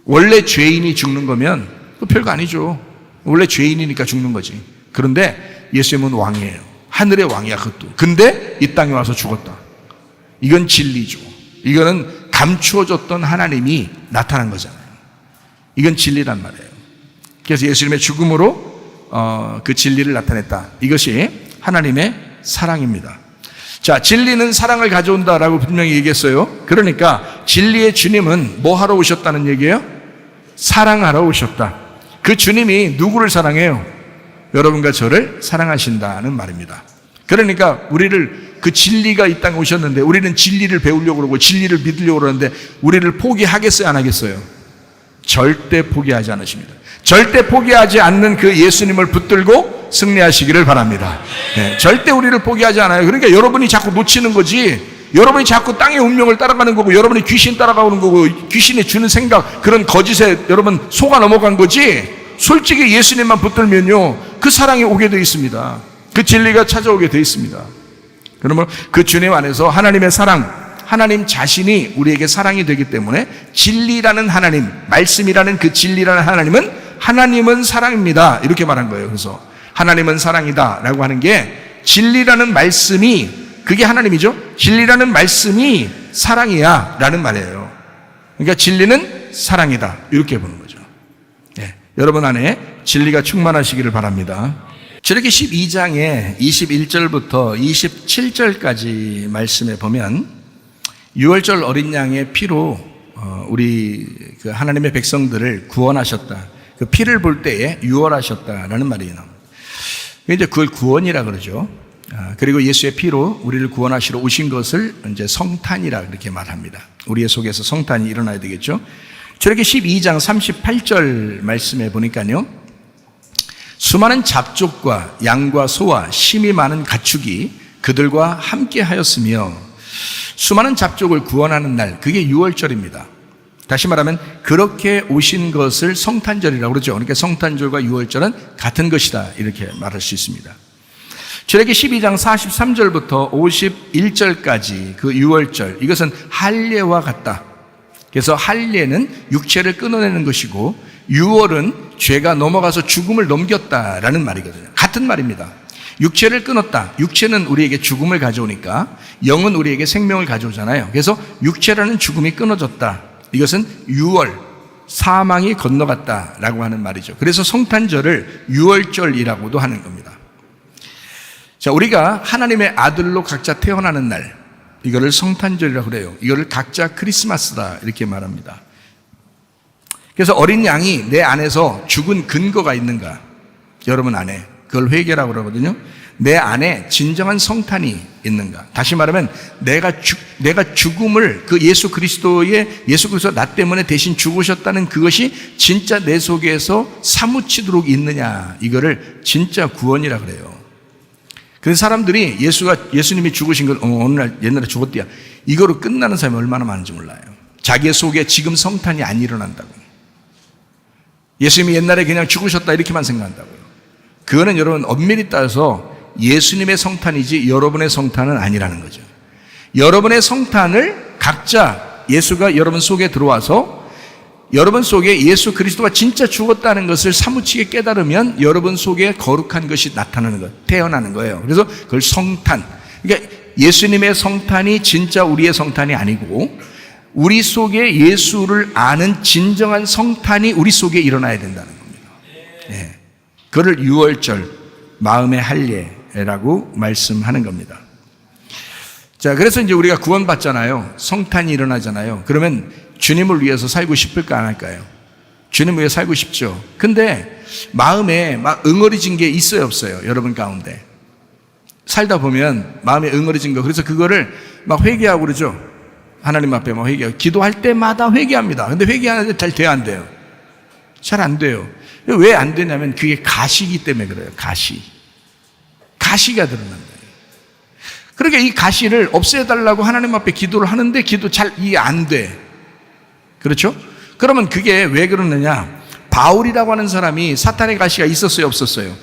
[SPEAKER 1] 원래 죄인이 죽는 거면 별거 아니죠. 원래 죄인이니까 죽는 거지. 그런데 예수님은 왕이에요. 하늘의 왕이야 그것도. 근데 이 땅에 와서 죽었다. 이건 진리죠. 이거는 감추어졌던 하나님이 나타난 거잖아요. 이건 진리란 말이에요. 그래서 예수님의 죽음으로 그 진리를 나타냈다. 이것이 하나님의 사랑입니다. 자, 진리는 사랑을 가져온다라고 분명히 얘기했어요. 그러니까 진리의 주님은 뭐 하러 오셨다는 얘기예요? 사랑하러 오셨다. 그 주님이 누구를 사랑해요? 여러분과 저를 사랑하신다는 말입니다. 그러니까 우리를 그 진리가 이 땅에 오셨는데 우리는 진리를 배우려고 그러고 진리를 믿으려고 그러는데 우리를 포기하겠어요? 안 하겠어요? 절대 포기하지 않으십니다. 절대 포기하지 않는 그 예수님을 붙들고 승리하시기를 바랍니다. 절대 우리를 포기하지 않아요. 그러니까 여러분이 자꾸 놓치는 거지. 여러분이 자꾸 땅의 운명을 따라가는 거고 여러분이 귀신 따라가는 거고 귀신이 주는 생각 그런 거짓에 여러분 속아 넘어간 거지. 솔직히 예수님만 붙들면요 그 사랑이 오게 되어 있습니다. 그 진리가 찾아오게 되어 있습니다. 그러면 그 주님 안에서 하나님의 사랑, 하나님 자신이 우리에게 사랑이 되기 때문에 진리라는 하나님, 말씀이라는 그 진리라는 하나님은 사랑입니다. 이렇게 말한 거예요. 그래서 하나님은 사랑이다 라고 하는 게 진리라는 말씀이 그게 하나님이죠. 진리라는 말씀이 사랑이야 라는 말이에요. 그러니까 진리는 사랑이다 이렇게 보는 거죠. 여러분 안에 진리가 충만하시기를 바랍니다. 출애굽기 12장에 21절부터 27절까지 말씀에 보면 유월절 어린 양의 피로 우리 그 하나님의 백성들을 구원하셨다. 그 피를 볼 때에 유월하셨다라는 말이 나옵니다. 이제 그걸 구원이라 그러죠. 그리고 예수의 피로 우리를 구원하시러 오신 것을 이제 성탄이라 그렇게 말합니다. 우리의 속에서 성탄이 일어나야 되겠죠. 출애굽기 12장 38절 말씀에 보니까요. 수많은 잡족과 양과 소와 심이 많은 가축이 그들과 함께 하였으며, 수많은 잡족을 구원하는 날, 그게 유월절입니다. 다시 말하면 그렇게 오신 것을 성탄절이라고 그러죠. 그러니까 성탄절과 유월절은 같은 것이다, 이렇게 말할 수 있습니다. 출애기 12장 43절부터 51절까지 그 유월절, 이것은 할례와 같다. 그래서 할례는 육체를 끊어내는 것이고 유월은 죄가 넘어가서 죽음을 넘겼다라는 말이거든요. 같은 말입니다. 육체를 끊었다. 육체는 우리에게 죽음을 가져오니까 영은 우리에게 생명을 가져오잖아요. 그래서 육체라는 죽음이 끊어졌다. 이것은 유월, 사망이 건너갔다라고 하는 말이죠. 그래서 성탄절을 유월절이라고도 하는 겁니다. 자, 우리가 하나님의 아들로 각자 태어나는 날, 이거를 성탄절이라고 그래요. 이거를 각자 크리스마스다, 이렇게 말합니다. 그래서 어린 양이 내 안에서 죽은 근거가 있는가? 여러분 안에. 그걸 회개라고 그러거든요. 내 안에 진정한 성탄이 있는가? 다시 말하면 내가 죽음을, 그 예수 그리스도가 나 때문에 대신 죽으셨다는 그것이 진짜 내 속에서 사무치도록 있느냐? 이거를 진짜 구원이라 그래요. 그래서 사람들이 예수님이 죽으신 걸 어느 날 옛날에 죽었대야, 이거로 끝나는 사람이 얼마나 많은지 몰라요. 자기 속에 지금 성탄이 안 일어난다고. 예수님이 옛날에 그냥 죽으셨다 이렇게만 생각한다고요. 그거는 여러분 엄밀히 따져서 예수님의 성탄이지 여러분의 성탄은 아니라는 거죠. 여러분의 성탄을 각자 예수가 여러분 속에 들어와서 여러분 속에 예수 그리스도가 진짜 죽었다는 것을 사무치게 깨달으면 여러분 속에 거룩한 것이 나타나는 것, 태어나는 거예요. 그래서 그걸 성탄. 그러니까 예수님의 성탄이 진짜 우리의 성탄이 아니고 우리 속에 예수를 아는 진정한 성탄이 우리 속에 일어나야 된다는 겁니다. 네. 그걸 유월절, 마음의 할례라고 말씀하는 겁니다. 자, 그래서 이제 우리가 구원받잖아요. 성탄이 일어나잖아요. 그러면 주님을 위해서 살고 싶을까 안 할까요? 주님을 위해 살고 싶죠. 근데 마음에 막 응어리진 게 있어요, 없어요? 여러분 가운데. 살다 보면 마음에 응어리진 거, 그래서 그거를 막 회개하고 그러죠. 하나님 앞에 막 회개하고, 기도할 때마다 회개합니다. 근데 회개하는데 잘 돼요, 안 돼요? 잘 안 돼요. 왜 안 되냐면 그게 가시이기 때문에 그래요. 가시가 드러난다. 그러니까 이 가시를 없애달라고 하나님 앞에 기도를 하는데 기도 잘 이해 안 돼. 그렇죠? 그러면 그게 왜 그러느냐? 바울이라고 하는 사람이 사탄의 가시가 있었어요, 없었어요?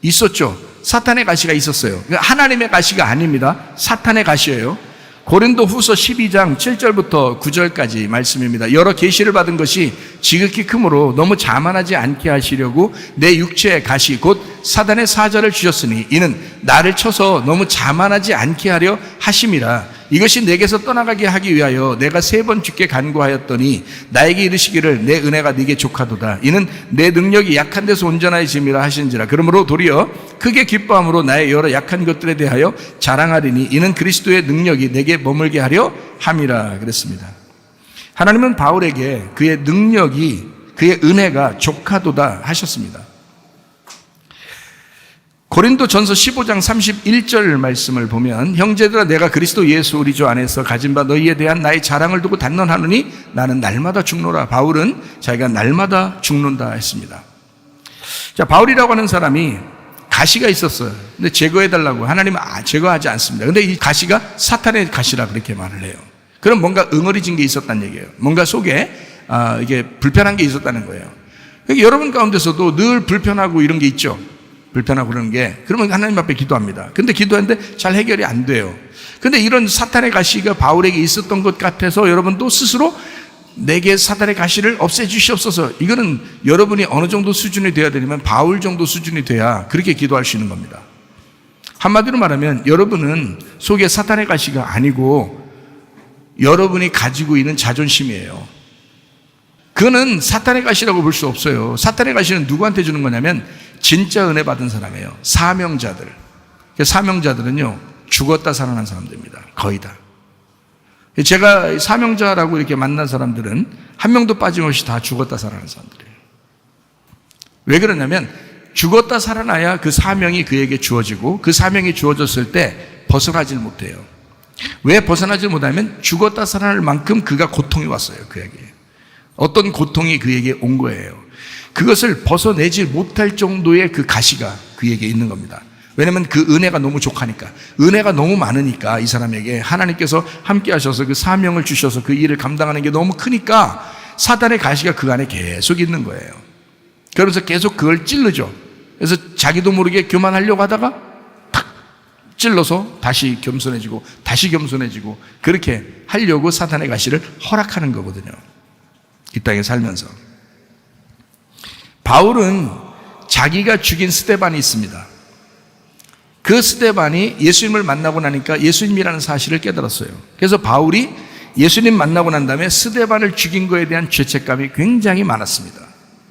[SPEAKER 1] 있었죠. 사탄의 가시가 있었어요. 그러니까 하나님의 가시가 아닙니다. 사탄의 가시예요. 고린도 후서 12장 7절부터 9절까지 말씀입니다. 여러 계시를 받은 것이 지극히 크므로 너무 자만하지 않게 하시려고 내 육체의 가시 곧 사단의 사자를 주셨으니 이는 나를 쳐서 너무 자만하지 않게 하려 하심이라. 이것이 내게서 떠나가게 하기 위하여 내가 3번 주께 간구하였더니 나에게 이르시기를 내 은혜가 네게 족하도다. 이는 내 능력이 약한 데서 온전하여짐이라 하신지라. 그러므로 도리어 크게 기뻐함으로 나의 여러 약한 것들에 대하여 자랑하리니 이는 그리스도의 능력이 내게 머물게 하려 함이라 그랬습니다. 하나님은 바울에게 그의 능력이, 그의 은혜가 족하도다 하셨습니다. 고린도 전서 15장 31절 말씀을 보면 형제들아 내가 그리스도 예수 우리 주 안에서 가진 바 너희에 대한 나의 자랑을 두고 단언하노니 나는 날마다 죽노라. 바울은 자기가 날마다 죽는다 했습니다. 자, 바울이라고 하는 사람이 가시가 있었어요. 근데 제거해달라고 하나님은 제거하지 않습니다. 근데 이 가시가 사탄의 가시라 그렇게 말을 해요. 그럼 뭔가 응어리진 게 있었다는 얘기예요. 뭔가 속에 이게 불편한 게 있었다는 거예요. 그러니까 여러분 가운데서도 늘 불편하고 이런 게 있죠. 불편하고 그러는 게, 그러면 하나님 앞에 기도합니다. 근데 기도하는데 잘 해결이 안 돼요. 근데 이런 사탄의 가시가 바울에게 있었던 것 같아서 여러분도 스스로 내게 사탄의 가시를 없애주시옵소서. 이거는 여러분이 어느 정도 수준이 돼야 되냐면 바울 정도 수준이 돼야 그렇게 기도할 수 있는 겁니다. 한마디로 말하면 여러분은 속에 사탄의 가시가 아니고 여러분이 가지고 있는 자존심이에요. 그거는 사탄의 가시라고 볼 수 없어요. 사탄의 가시는 누구한테 주는 거냐면 진짜 은혜 받은 사람이에요. 사명자들. 사명자들은요, 죽었다 살아난 사람들입니다. 거의 다. 제가 사명자라고 이렇게 만난 사람들은 한 명도 빠짐없이 다 죽었다 살아난 사람들이에요. 왜 그러냐면 죽었다 살아나야 그 사명이 그에게 주어지고 그 사명이 주어졌을 때 벗어나질 못해요. 왜 벗어나질 못하면 죽었다 살아날 만큼 그가 고통이 왔어요, 그에게. 어떤 고통이 그에게 온 거예요. 그것을 벗어내지 못할 정도의 그 가시가 그에게 있는 겁니다. 왜냐하면 그 은혜가 너무 족하니까, 은혜가 너무 많으니까, 이 사람에게 하나님께서 함께 하셔서 그 사명을 주셔서 그 일을 감당하는 게 너무 크니까 사단의 가시가 그 안에 계속 있는 거예요. 그러면서 계속 그걸 찔르죠. 그래서 자기도 모르게 교만하려고 하다가 탁 찔러서 다시 겸손해지고 다시 겸손해지고, 그렇게 하려고 사단의 가시를 허락하는 거거든요, 이 땅에 살면서. 바울은 자기가 죽인 스데반이 있습니다. 그 스데반이 예수님을 만나고 나니까 예수님이라는 사실을 깨달았어요. 그래서 바울이 예수님 만나고 난 다음에 스데반을 죽인 거에 대한 죄책감이 굉장히 많았습니다.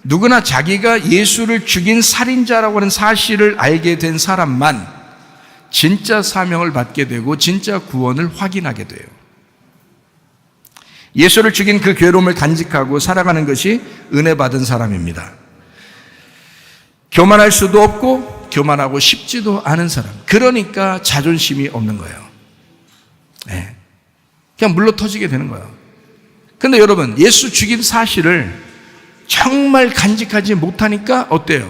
[SPEAKER 1] 누구나 자기가 예수를 죽인 살인자라고 하는 사실을 알게 된 사람만 진짜 사명을 받게 되고 진짜 구원을 확인하게 돼요. 예수를 죽인 그 괴로움을 간직하고 살아가는 것이 은혜 받은 사람입니다. 교만할 수도 없고 교만하고 싶지도 않은 사람, 그러니까 자존심이 없는 거예요. 네. 그냥 물러 터지게 되는 거예요. 근데 여러분, 예수 죽인 사실을 정말 간직하지 못하니까 어때요?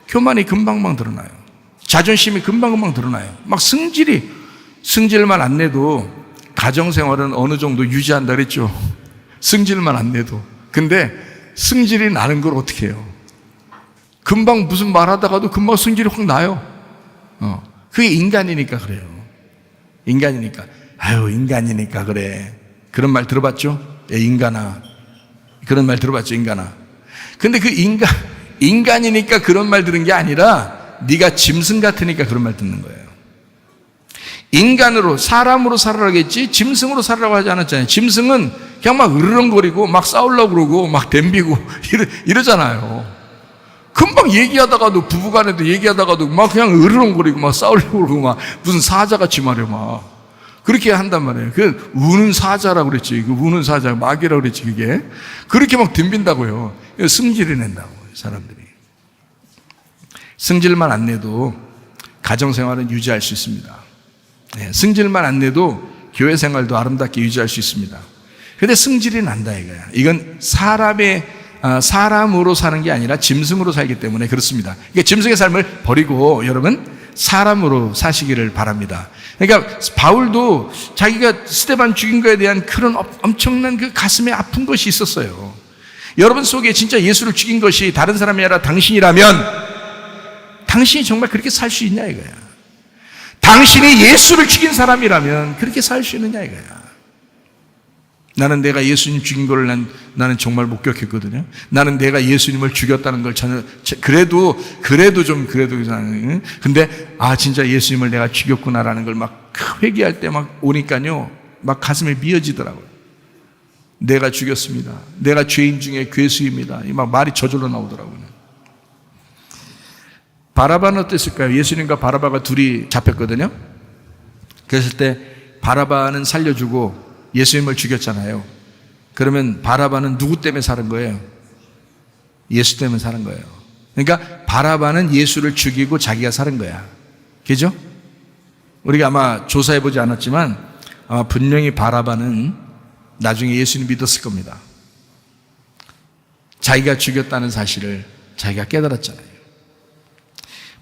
[SPEAKER 1] 교만이 금방금방 드러나요. 자존심이 금방금방 드러나요. 막 승질만 안 내도 가정생활은 어느 정도 유지한다 그랬죠. 승질만 안 내도. 근데 승질이 나는 걸 어떻게 해요? 금방 무슨 말 하다가도 금방 승질이 확 나요. 그게 인간이니까 그래요. 인간이니까. 아유, 인간이니까 그래. 그런 말 들어봤죠? 예, 인간아. 그런 말 들어봤죠, 인간아. 근데 그 인간이니까 그런 말 들은 게 아니라 네가 짐승 같으니까 그런 말 듣는 거예요. 인간으로, 사람으로 살아라겠지 짐승으로 살아라고 하지 않았잖아요. 짐승은 그냥 막 으르렁거리고 막 싸우려고 그러고 막 덤비고 이러잖아요. 금방 얘기하다가도, 부부간에도 얘기하다가도 막 그냥 으르렁거리고 막 싸우려고 그러고 막 무슨 사자같이 말이에요. 막 그렇게 한단 말이에요. 그 우는 사자라고 그랬지. 그 우는 사자, 마귀라고 그랬지. 그게 그렇게 막 덤빈다고요. 승질이 낸다고, 사람들이. 승질만 안 내도 가정생활은 유지할 수 있습니다. 네, 승질만 안 내도 교회 생활도 아름답게 유지할 수 있습니다. 근데 승질이 난다 이거야. 이건 사람으로 사는 게 아니라 짐승으로 살기 때문에 그렇습니다. 그러니까 짐승의 삶을 버리고 여러분 사람으로 사시기를 바랍니다. 그러니까 바울도 자기가 스데반 죽인 거에 대한 그런 엄청난 그 가슴에 아픈 것이 있었어요. 여러분 속에 진짜 예수를 죽인 것이 다른 사람이 아니라 당신이라면 당신이 정말 그렇게 살 수 있냐 이거야. 당신이 예수를 죽인 사람이라면 그렇게 살 수 있느냐 이거야. 나는 내가 예수님 죽인 걸 나는 정말 목격했거든요. 나는 내가 예수님을 죽였다는 걸 전혀, 그래도 근데 진짜 예수님을 내가 죽였구나라는 걸 막 회개할 때 막 오니까요, 막 가슴에 미어지더라고요. 내가 죽였습니다. 내가 죄인 중에 괴수입니다. 막 말이 저절로 나오더라고요. 바라바는 어땠을까요? 예수님과 바라바가 둘이 잡혔거든요. 그랬을 때 바라바는 살려주고 예수님을 죽였잖아요. 그러면 바라바는 누구 때문에 사는 거예요? 예수 때문에 사는 거예요. 그러니까 바라바는 예수를 죽이고 자기가 사는 거야. 그죠? 우리가 아마 조사해보지 않았지만 분명히 바라바는 나중에 예수님 믿었을 겁니다. 자기가 죽였다는 사실을 자기가 깨달았잖아요.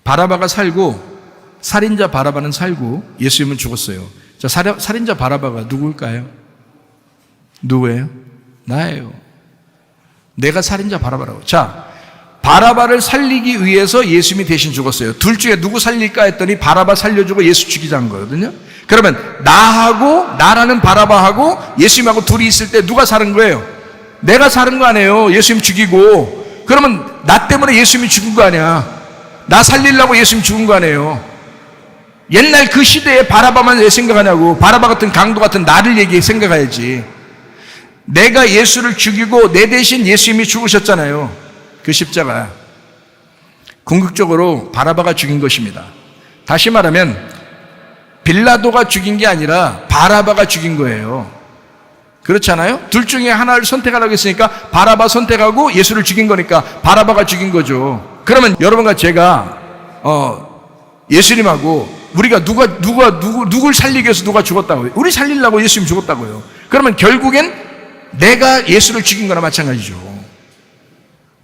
[SPEAKER 1] 바라바가 살고, 살인자 바라바는 살고 예수님은 죽었어요. 자, 살인자 바라바가 누구일까요? 누구예요? 나예요. 내가 살인자 바라바라고. 자, 바라바를 살리기 위해서 예수님이 대신 죽었어요. 둘 중에 누구 살릴까 했더니 바라바 살려주고 예수 죽이자는 거거든요. 그러면 나라는 바라바하고 예수님하고 둘이 있을 때 누가 사는 거예요? 내가 사는 거 아니에요. 예수님 죽이고. 그러면 나 때문에 예수님이 죽은 거 아니야. 나 살리려고 예수님 죽은 거 아니에요. 옛날 그 시대에 바라바만 왜 생각하냐고. 바라바 같은 강도 같은 나를 생각해야지. 내가 예수를 죽이고 내 대신 예수님이 죽으셨잖아요. 그 십자가. 궁극적으로 바라바가 죽인 것입니다. 다시 말하면 빌라도가 죽인 게 아니라 바라바가 죽인 거예요. 그렇잖아요? 둘 중에 하나를 선택하라고 했으니까 바라바 선택하고 예수를 죽인 거니까 바라바가 죽인 거죠. 그러면 여러분과 제가 예수님하고 우리가 누굴 살리기 위해서 누가 죽었다고요? 우리 살리려고 예수님 죽었다고요. 그러면 결국엔 내가 예수를 죽인 거나 마찬가지죠.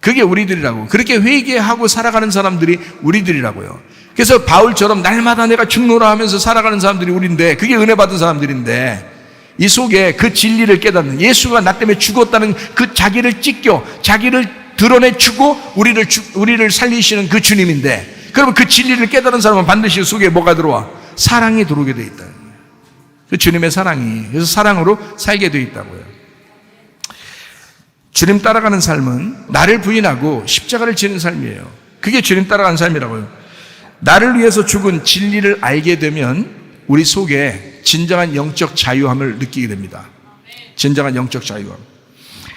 [SPEAKER 1] 그게 우리들이라고. 그렇게 회개하고 살아가는 사람들이 우리들이라고요. 그래서 바울처럼 날마다 내가 죽노라 하면서 살아가는 사람들이 우리인데, 그게 은혜 받은 사람들인데, 이 속에 그 진리를 깨닫는, 예수가 나 때문에 죽었다는 그 자기를 찢겨 자기를 드러내주고 우리를 살리시는 그 주님인데, 그러면 그 진리를 깨달은 사람은 반드시 속에 뭐가 들어와? 사랑이 들어오게 돼 있다. 그 주님의 사랑이. 그래서 사랑으로 살게 돼 있다고요. 주님 따라가는 삶은 나를 부인하고 십자가를 지는 삶이에요. 그게 주님 따라가는 삶이라고요. 나를 위해서 죽은 진리를 알게 되면 우리 속에 진정한 영적 자유함을 느끼게 됩니다. 진정한 영적 자유함.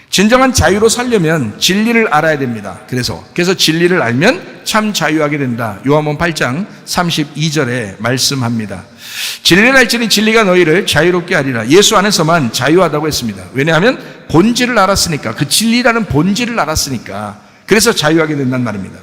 [SPEAKER 1] 진정한 자유로 살려면 진리를 알아야 됩니다. 그래서 진리를 알면 참 자유하게 된다. 요한복음 8장 32절에 말씀합니다. 진리를 알지니 진리가 너희를 자유롭게 하리라. 예수 안에서만 자유하다고 했습니다. 왜냐하면 본질을 알았으니까, 그 진리라는 본질을 알았으니까, 그래서 자유하게 된다는 말입니다.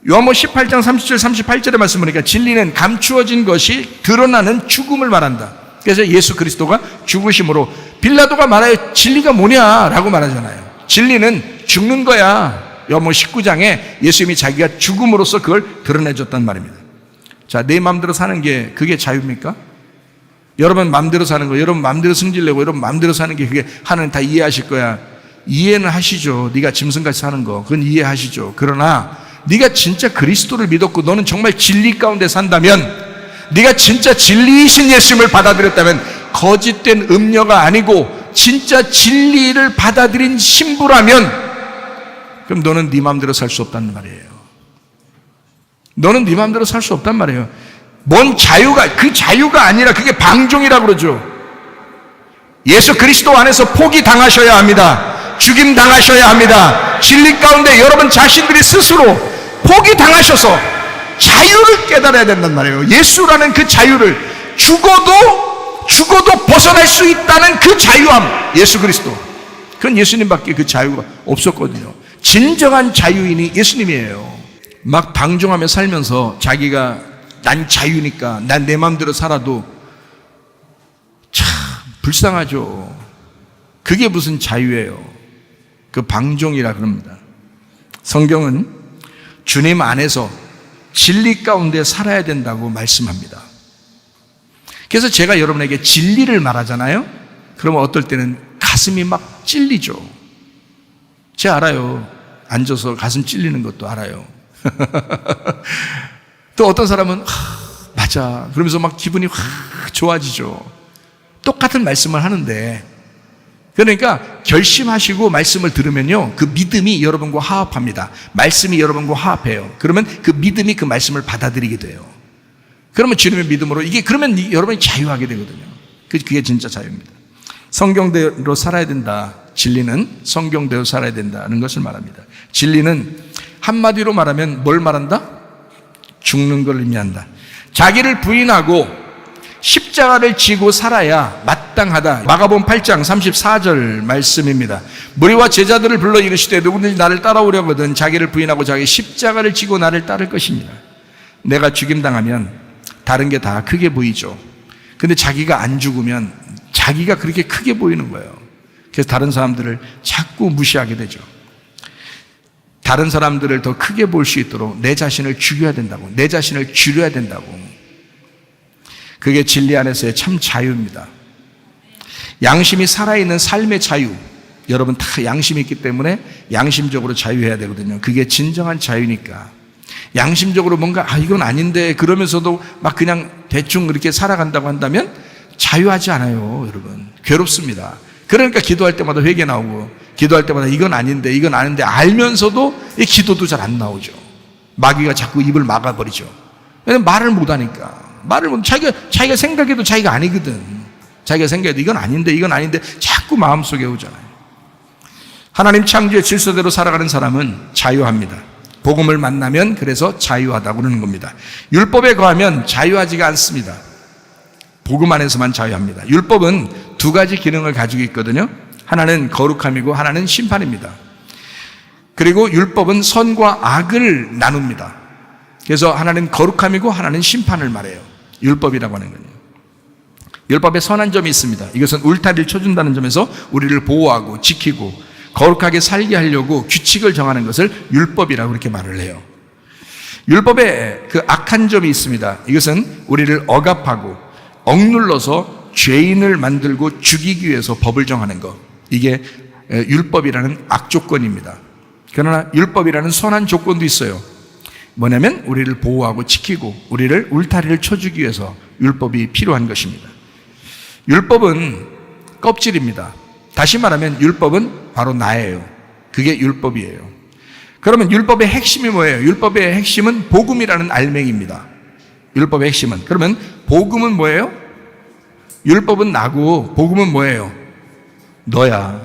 [SPEAKER 1] 요한복음 18장 37, 38절의 말씀 보니까 진리는 감추어진 것이 드러나는 죽음을 말한다. 그래서 예수 그리스도가 죽으심으로, 빌라도가 말하여 진리가 뭐냐라고 말하잖아요. 진리는 죽는 거야. 요한복음 19장에 예수님이 자기가 죽음으로써 그걸 드러내줬단 말입니다. 자, 내 마음대로 사는 게 그게 자유입니까? 여러분 마음대로 사는 거, 여러분 마음대로 승질내고 여러분 마음대로 사는 게 그게 하나님 다 이해하실 거야. 이해는 하시죠. 네가 짐승같이 사는 거, 그건 이해하시죠. 그러나 네가 진짜 그리스도를 믿었고 너는 정말 진리 가운데 산다면, 네가 진짜 진리이신 예수님을 받아들였다면, 거짓된 음료가 아니고 진짜 진리를 받아들인 신부라면, 그럼 너는 네 마음대로 살 수 없다는 말이에요. 너는 네 마음대로 살 수 없단 말이에요. 뭔 자유가, 그 자유가 아니라 그게 방종이라고 그러죠. 예수 그리스도 안에서 포기당하셔야 합니다. 죽임 당하셔야 합니다. 진리 가운데 여러분 자신들이 스스로 포기당하셔서 자유를 깨달아야 된단 말이에요. 예수라는 그 자유를, 죽어도 벗어날 수 있다는 그 자유함, 예수 그리스도. 그건 예수님밖에 그 자유가 없었거든요. 진정한 자유인이 예수님이에요. 막 방종하며 살면서 자기가 난 자유니까 난 내 마음대로 살아도 참 불쌍하죠. 그게 무슨 자유예요. 그 방종이라 그럽니다. 성경은 주님 안에서 진리 가운데 살아야 된다고 말씀합니다. 그래서 제가 여러분에게 진리를 말하잖아요. 그러면 어떨 때는 가슴이 막 찔리죠. 제가 알아요. 앉아서 가슴 찔리는 것도 알아요. 또 어떤 사람은 맞아 그러면서 막 기분이 확 좋아지죠. 똑같은 말씀을 하는데, 그러니까 결심하시고 말씀을 들으면요, 그 믿음이 여러분과 화합합니다. 말씀이 여러분과 화합해요. 그러면 그 믿음이 그 말씀을 받아들이게 돼요. 그러면 주님의 믿음으로 이게, 그러면 여러분이 자유하게 되거든요. 그게 진짜 자유입니다. 성경대로 살아야 된다. 진리는 성경대로 살아야 된다는 것을 말합니다. 진리는 한마디로 말하면 뭘 말한다? 죽는 걸 의미한다. 자기를 부인하고 십자가를 지고 살아야 마땅하다. 마가복음 8장 34절 말씀입니다. 무리와 제자들을 불러 이르시되 누구든지 나를 따라오려거든 자기를 부인하고 자기 십자가를 지고 나를 따를 것입니다. 내가 죽임당하면 다른 게 다 크게 보이죠. 근데 자기가 안 죽으면 자기가 그렇게 크게 보이는 거예요. 그래서 다른 사람들을 자꾸 무시하게 되죠. 다른 사람들을 더 크게 볼 수 있도록 내 자신을 죽여야 된다고, 내 자신을 줄여야 된다고. 그게 진리 안에서의 참 자유입니다. 양심이 살아있는 삶의 자유. 여러분 다 양심이 있기 때문에 양심적으로 자유해야 되거든요. 그게 진정한 자유니까. 양심적으로 뭔가 이건 아닌데 그러면서도 막 그냥 대충 그렇게 살아간다고 한다면 자유하지 않아요. 여러분 괴롭습니다. 그러니까 기도할 때마다 회개 나오고, 기도할 때마다 이건 아닌데 이건 아닌데 알면서도 이 기도도 잘 안 나오죠. 마귀가 자꾸 입을 막아버리죠. 왜냐면 말을 못하니까. 말을 못, 자기가 생각해도 자기가 아니거든. 자기가 생각해도 이건 아닌데 자꾸 마음속에 오잖아요. 하나님 창조의 질서대로 살아가는 사람은 자유합니다. 복음을 만나면 그래서 자유하다고 그러는 겁니다. 율법에 거하면 자유하지가 않습니다. 복음 안에서만 자유합니다. 율법은 두 가지 기능을 가지고 있거든요. 하나는 거룩함이고 하나는 심판입니다. 그리고 율법은 선과 악을 나눕니다. 그래서 하나는 거룩함이고 하나는 심판을 말해요. 율법이라고 하는 거예요. 율법에 선한 점이 있습니다. 이것은 울타리를 쳐준다는 점에서 우리를 보호하고 지키고 거룩하게 살게 하려고 규칙을 정하는 것을 율법이라고 그렇게 말을 해요. 율법에 그 악한 점이 있습니다. 이것은 우리를 억압하고 억눌러서 죄인을 만들고 죽이기 위해서 법을 정하는 것. 이게 율법이라는 악조건입니다. 그러나 율법이라는 선한 조건도 있어요. 뭐냐면 우리를 보호하고 지키고 우리를 울타리를 쳐주기 위해서 율법이 필요한 것입니다. 율법은 껍질입니다. 다시 말하면 율법은 바로 나예요. 그게 율법이에요. 그러면 율법의 핵심이 뭐예요? 율법의 핵심은 복음이라는 알맹이입니다. 율법의 핵심은. 그러면 복음은 뭐예요? 율법은 나고 복음은 뭐예요? 너야.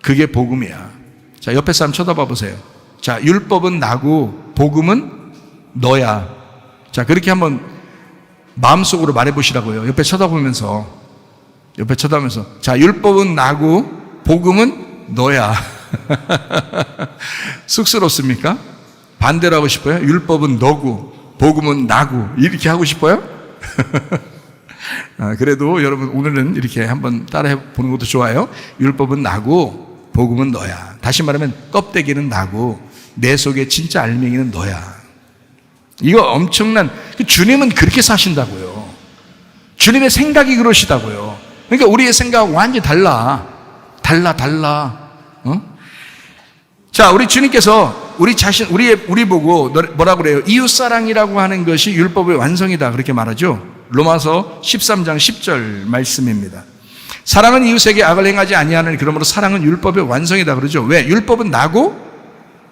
[SPEAKER 1] 그게 복음이야. 자, 옆에 사람 쳐다봐 보세요. 자, 율법은 나고 복음은 너야. 자, 그렇게 한번 마음속으로 말해 보시라고요. 옆에 쳐다보면서. 자, 율법은 나고 복음은 너야. 쑥스럽습니까? 반대로 하고 싶어요? 율법은 너고 복음은 나고 이렇게 하고 싶어요? 그래도 여러분 오늘은 이렇게 한번 따라해 보는 것도 좋아요. 율법은 나고 복음은 너야. 다시 말하면 껍데기는 나고 내 속에 진짜 알맹이는 너야. 이거 엄청난, 주님은 그렇게 사신다고요. 주님의 생각이 그러시다고요. 그러니까 우리의 생각은 완전히 달라. 자, 우리 주님께서 우리 보고 뭐라고 그래요? 이웃사랑이라고 하는 것이 율법의 완성이다. 그렇게 말하죠. 로마서 13장 10절 말씀입니다. 사랑은 이웃에게 악을 행하지 아니하는, 그러므로 사랑은 율법의 완성이다. 그러죠. 왜? 율법은 나고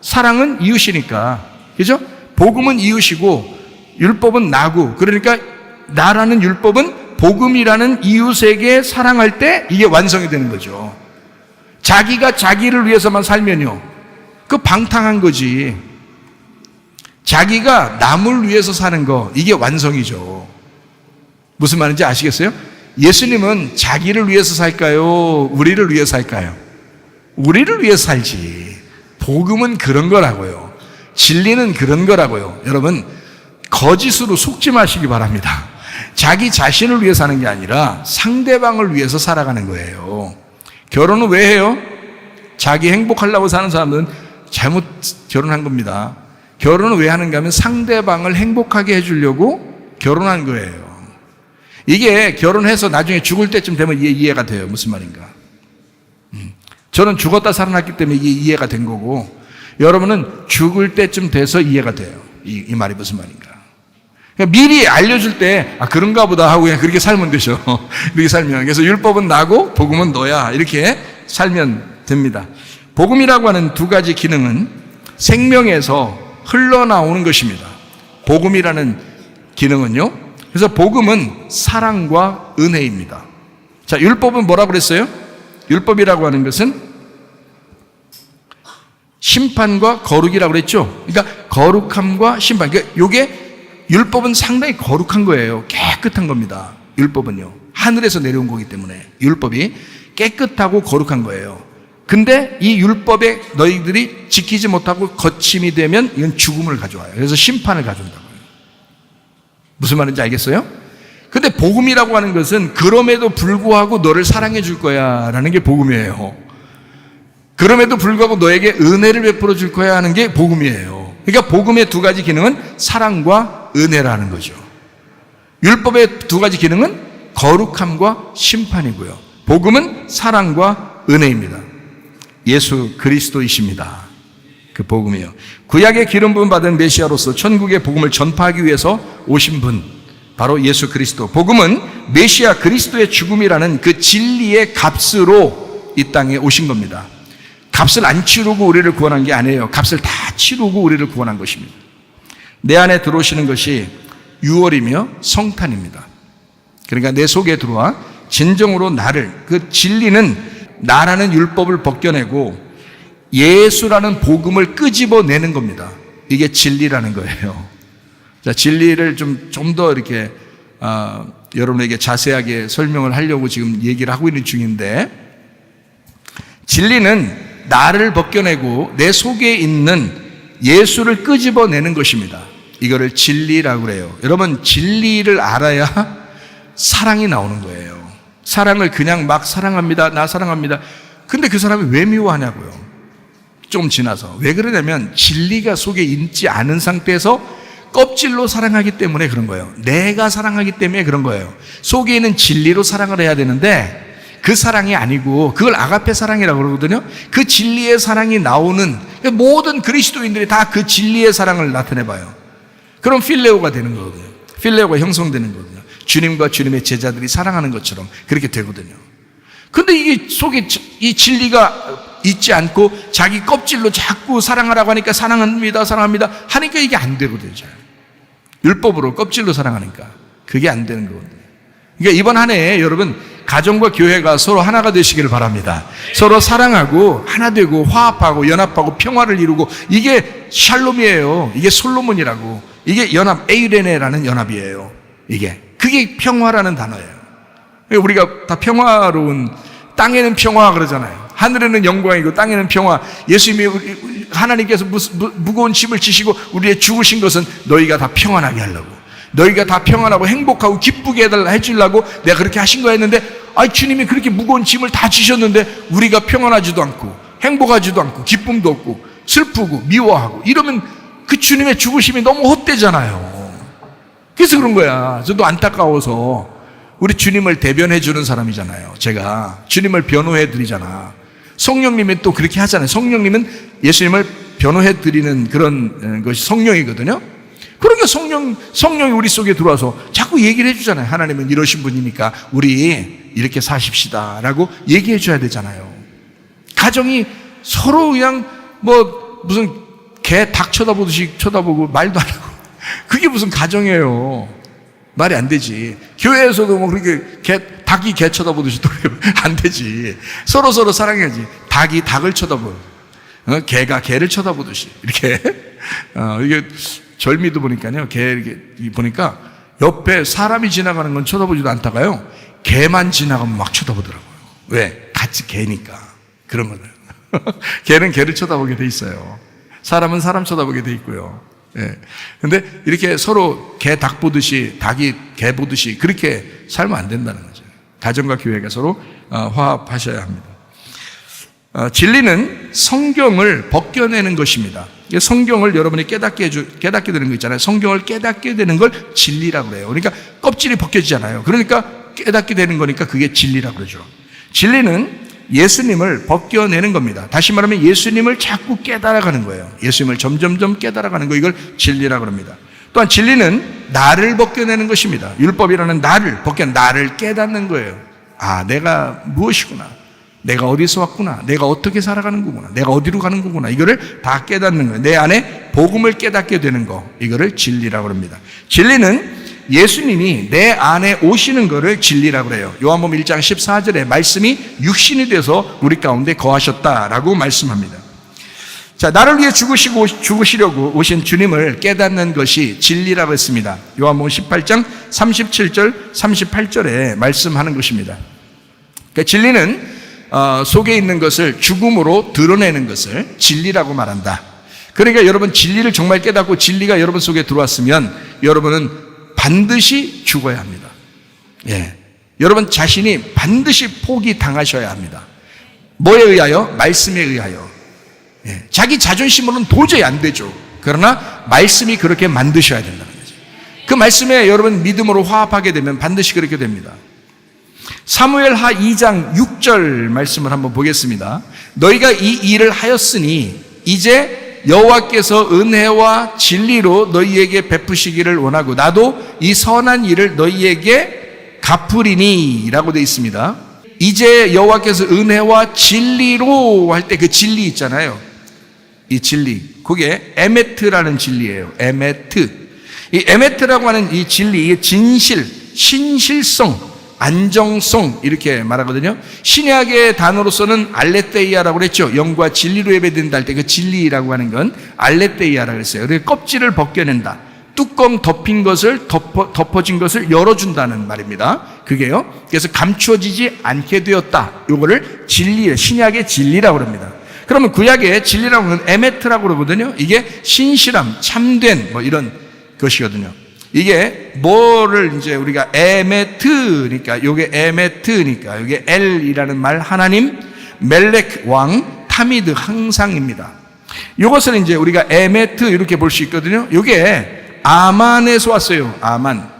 [SPEAKER 1] 사랑은 이웃이니까. 그죠? 복음은 이웃이고 율법은 나고, 그러니까 나라는 율법은 복음이라는 이웃에게 사랑할 때 이게 완성이 되는 거죠. 자기가 자기를 위해서만 살면요, 그 방탕한 거지. 자기가 남을 위해서 사는 거, 이게 완성이죠. 무슨 말인지 아시겠어요? 예수님은 자기를 위해서 살까요? 우리를 위해서 살까요? 우리를 위해서 살지. 복음은 그런 거라고요. 진리는 그런 거라고요. 여러분, 거짓으로 속지 마시기 바랍니다. 자기 자신을 위해서 사는 게 아니라 상대방을 위해서 살아가는 거예요. 결혼은 왜 해요? 자기 행복하려고 사는 사람들은 잘못 결혼한 겁니다. 결혼은 왜 하는가 하면 상대방을 행복하게 해주려고 결혼한 거예요. 이게 결혼해서 나중에 죽을 때쯤 되면 이해가 돼요. 무슨 말인가. 저는 죽었다 살아났기 때문에 이게 이해가 된 거고, 여러분은 죽을 때쯤 돼서 이해가 돼요. 이 말이 무슨 말인가. 그러니까 미리 알려줄 때 그런가 보다 하고 그냥 그렇게 살면 되죠. 그렇게 살면. 그래서 율법은 나고 복음은 너야, 이렇게 살면 됩니다. 복음이라고 하는 두 가지 기능은 생명에서 흘러나오는 것입니다. 복음이라는 기능은요, 그래서 복음은 사랑과 은혜입니다. 자, 율법은 뭐라고 그랬어요? 율법이라고 하는 것은 심판과 거룩이라고 그랬죠. 그러니까 거룩함과 심판. 그러니까 이게 율법은 상당히 거룩한 거예요. 깨끗한 겁니다. 율법은요, 하늘에서 내려온 거기 때문에 율법이 깨끗하고 거룩한 거예요. 근데 이 율법에 너희들이 지키지 못하고 거침이 되면 이건 죽음을 가져와요. 그래서 심판을 가져온다고요. 무슨 말인지 알겠어요? 근데 복음이라고 하는 것은 그럼에도 불구하고 너를 사랑해 줄 거야 라는 게 복음이에요. 그럼에도 불구하고 너에게 은혜를 베풀어 줄 거야 하는 게 복음이에요. 그러니까 복음의 두 가지 기능은 사랑과 은혜라는 거죠. 율법의 두 가지 기능은 거룩함과 심판이고요. 복음은 사랑과 은혜입니다. 예수 그리스도이십니다. 그 복음이요. 구약의 기름 부음 받은 메시아로서 천국의 복음을 전파하기 위해서 오신 분, 바로 예수 그리스도. 복음은 메시아 그리스도의 죽음이라는 그 진리의 값으로 이 땅에 오신 겁니다. 값을 안 치르고 우리를 구원한 게 아니에요. 값을 다 치르고 우리를 구원한 것입니다. 내 안에 들어오시는 것이 유월이며 성탄입니다. 그러니까 내 속에 들어와 진정으로 나를, 그 진리는 나라는 율법을 벗겨내고 예수라는 복음을 끄집어내는 겁니다. 이게 진리라는 거예요. 자, 진리를 좀 더 이렇게 여러분에게 자세하게 설명을 하려고 지금 얘기를 하고 있는 중인데, 진리는 나를 벗겨내고 내 속에 있는 예수를 끄집어내는 것입니다. 이거를 진리라고 그래요. 여러분, 진리를 알아야 사랑이 나오는 거예요. 사랑을 그냥 막 사랑합니다, 나 사랑합니다. 근데 그 사람이 왜 미워하냐고요. 좀 지나서. 왜 그러냐면 진리가 속에 있지 않은 상태에서 껍질로 사랑하기 때문에 그런 거예요. 내가 사랑하기 때문에 그런 거예요. 속에 있는 진리로 사랑을 해야 되는데 그 사랑이 아니고 그걸 아가페 사랑이라고 그러거든요. 그 진리의 사랑이 나오는 모든 그리스도인들이 다 그 진리의 사랑을 나타내봐요. 그럼 필레오가 되는 거거든요. 필레오가 형성되는 거거든요. 주님과 주님의 제자들이 사랑하는 것처럼 그렇게 되거든요. 근데 이게 속에 이 진리가 있지 않고 자기 껍질로 자꾸 사랑하라고 하니까 사랑합니다, 사랑합니다 하니까 이게 안 되거든요. 율법으로 껍질로 사랑하니까 그게 안 되는 거거든요. 그러니까 이번 한 해에 여러분 가정과 교회가 서로 하나가 되시기를 바랍니다. 서로 사랑하고 하나 되고 화합하고 연합하고 평화를 이루고 이게 샬롬이에요. 이게 솔로몬이라고. 이게 연합, 에이레네라는 연합이에요. 그게 평화라는 단어예요. 우리가 다 평화로운, 땅에는 평화 그러잖아요. 하늘에는 영광이고 땅에는 평화. 예수님이 하나님께서 무거운 짐을 지시고 우리의 죽으신 것은 너희가 다 평안하게 하려고, 너희가 다 평안하고 행복하고 기쁘게 해주려고 내가 그렇게 하신 거였는데, 주님이 그렇게 무거운 짐을 다 지셨는데 우리가 평안하지도 않고 행복하지도 않고 기쁨도 없고 슬프고 미워하고 이러면 그 주님의 죽으심이 너무 헛되잖아요. 그래서 그런 거야. 저도 안타까워서. 우리 주님을 대변해 주는 사람이잖아요. 제가 주님을 변호해 드리잖아. 성령님이 또 그렇게 하잖아요. 성령님은 예수님을 변호해 드리는 그런 것이 성령이거든요. 그러니까 성령이 우리 속에 들어와서 자꾸 얘기를 해주잖아요. 하나님은 이러신 분이니까 우리 이렇게 사십시다 라고 얘기해 줘야 되잖아요. 가정이 서로 그냥 무슨 개 닭 쳐다보듯이 쳐다보고 말도 안 하고 그게 무슨 가정이에요. 말이 안 되지. 교회에서도 그렇게 닭이 개 쳐다보듯이 안 되지. 서로 사랑해야지. 닭이 닭을 쳐다보고 개가 개를 쳐다보듯이 이렇게 이게 절미도 보니까요. 개 이렇게 보니까 옆에 사람이 지나가는 건 쳐다보지도 않다가요. 개만 지나가면 막 쳐다보더라고요. 왜? 같이 개니까. 그런 거예요. 개는 개를 쳐다보게 돼 있어요. 사람은 사람 쳐다보게 돼 있고요. 근데 이렇게 서로 개 닭 보듯이 닭이 개 보듯이 그렇게 살면 안 된다는 거죠. 가정과 교회가 서로 화합하셔야 합니다. 진리는 성경을 벗겨내는 것입니다. 성경을 여러분이 깨닫게 되는 거 있잖아요. 성경을 깨닫게 되는 걸 진리라고 그래요. 그러니까 껍질이 벗겨지잖아요. 그러니까 깨닫게 되는 거니까 그게 진리라고 그러죠. 진리는 예수님을 벗겨내는 겁니다. 다시 말하면 예수님을 자꾸 깨달아가는 거예요. 예수님을 점점점 깨달아가는 거, 이걸 진리라고 합니다. 또한 진리는 나를 벗겨내는 것입니다. 율법이라는 나를 깨닫는 거예요. 내가 무엇이구나, 내가 어디서 왔구나, 내가 어떻게 살아가는 거구나, 내가 어디로 가는 거구나, 이거를 다 깨닫는 거예요. 내 안에 복음을 깨닫게 되는 거, 이거를 진리라고 합니다. 진리는 예수님이 내 안에 오시는 것을 진리라고 그래요. 요한복음 1장 14절에 말씀이 육신이 돼서 우리 가운데 거하셨다라고 말씀합니다. 자, 나를 위해 죽으시려고 오신 주님을 깨닫는 것이 진리라고 했습니다. 요한복음 18장 37절 38절에 말씀하는 것입니다. 그러니까 진리는 속에 있는 것을 죽음으로 드러내는 것을 진리라고 말한다. 그러니까 여러분 진리를 정말 깨닫고 진리가 여러분 속에 들어왔으면 여러분은 반드시 죽어야 합니다. 여러분 자신이 반드시 포기당하셔야 합니다. 뭐에 의하여? 말씀에 의하여. 자기 자존심으로는 도저히 안 되죠. 그러나 말씀이 그렇게 만드셔야 된다는 거죠. 그 말씀에 여러분 믿음으로 화합하게 되면 반드시 그렇게 됩니다. 사무엘하 2장 6절 말씀을 한번 보겠습니다. 너희가 이 일을 하였으니 이제 여호와께서 은혜와 진리로 너희에게 베푸시기를 원하고 나도 이 선한 일을 너희에게 갚으리니 라고 되어 있습니다. 이제 여호와께서 은혜와 진리로 할 때 그 진리 있잖아요. 이 진리, 그게 에메트라는 진리예요. 에메트. 이 에메트라고 하는 이 진리, 이 진실, 신실성, 안정성 이렇게 말하거든요. 신약의 단어로서는 알레테이아라고 그랬죠. 영과 진리로 예배드린다 할 때 그 진리라고 하는 건 알레테이아라고 했어요. 그래서 껍질을 벗겨낸다. 뚜껑 덮인 것을 덮어진 것을 열어준다는 말입니다. 그게요. 그래서 감추어지지 않게 되었다. 요거를 진리, 신약의 진리라고 합니다. 그러면 구약의 진리라고 하는 에메트라고 그러거든요. 이게 신실함, 참된 이런 것이거든요. 이게 뭐를 이제 우리가 에메트니까, 요게 에메트니까, 요게 엘이라는 말, 하나님, 멜렉 왕, 타미드 항상입니다. 요것을 이제 우리가 에메트 이렇게 볼 수 있거든요. 요게 아만에서 왔어요. 아만.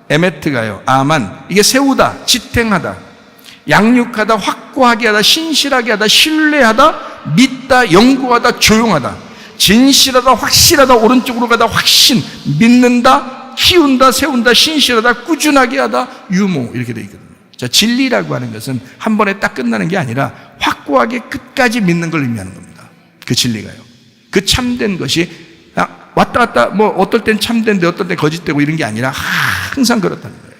[SPEAKER 1] 에메트가요. 아만. 이게 세우다, 지탱하다, 양육하다, 확고하게 하다, 신실하게 하다, 신뢰하다, 믿다, 연구하다, 조용하다, 진실하다, 확실하다, 오른쪽으로 가다, 확신, 믿는다, 키운다, 세운다, 신실하다, 꾸준하게 하다, 유모, 이렇게 되어 있거든요. 자, 진리라고 하는 것은 한 번에 딱 끝나는 게 아니라 확고하게 끝까지 믿는 걸 의미하는 겁니다. 그 진리가요. 그 참된 것이 왔다 갔다 뭐 어떨 땐 참된데 어떨 땐 거짓되고 이런 게 아니라 항상 그렇다는 거예요.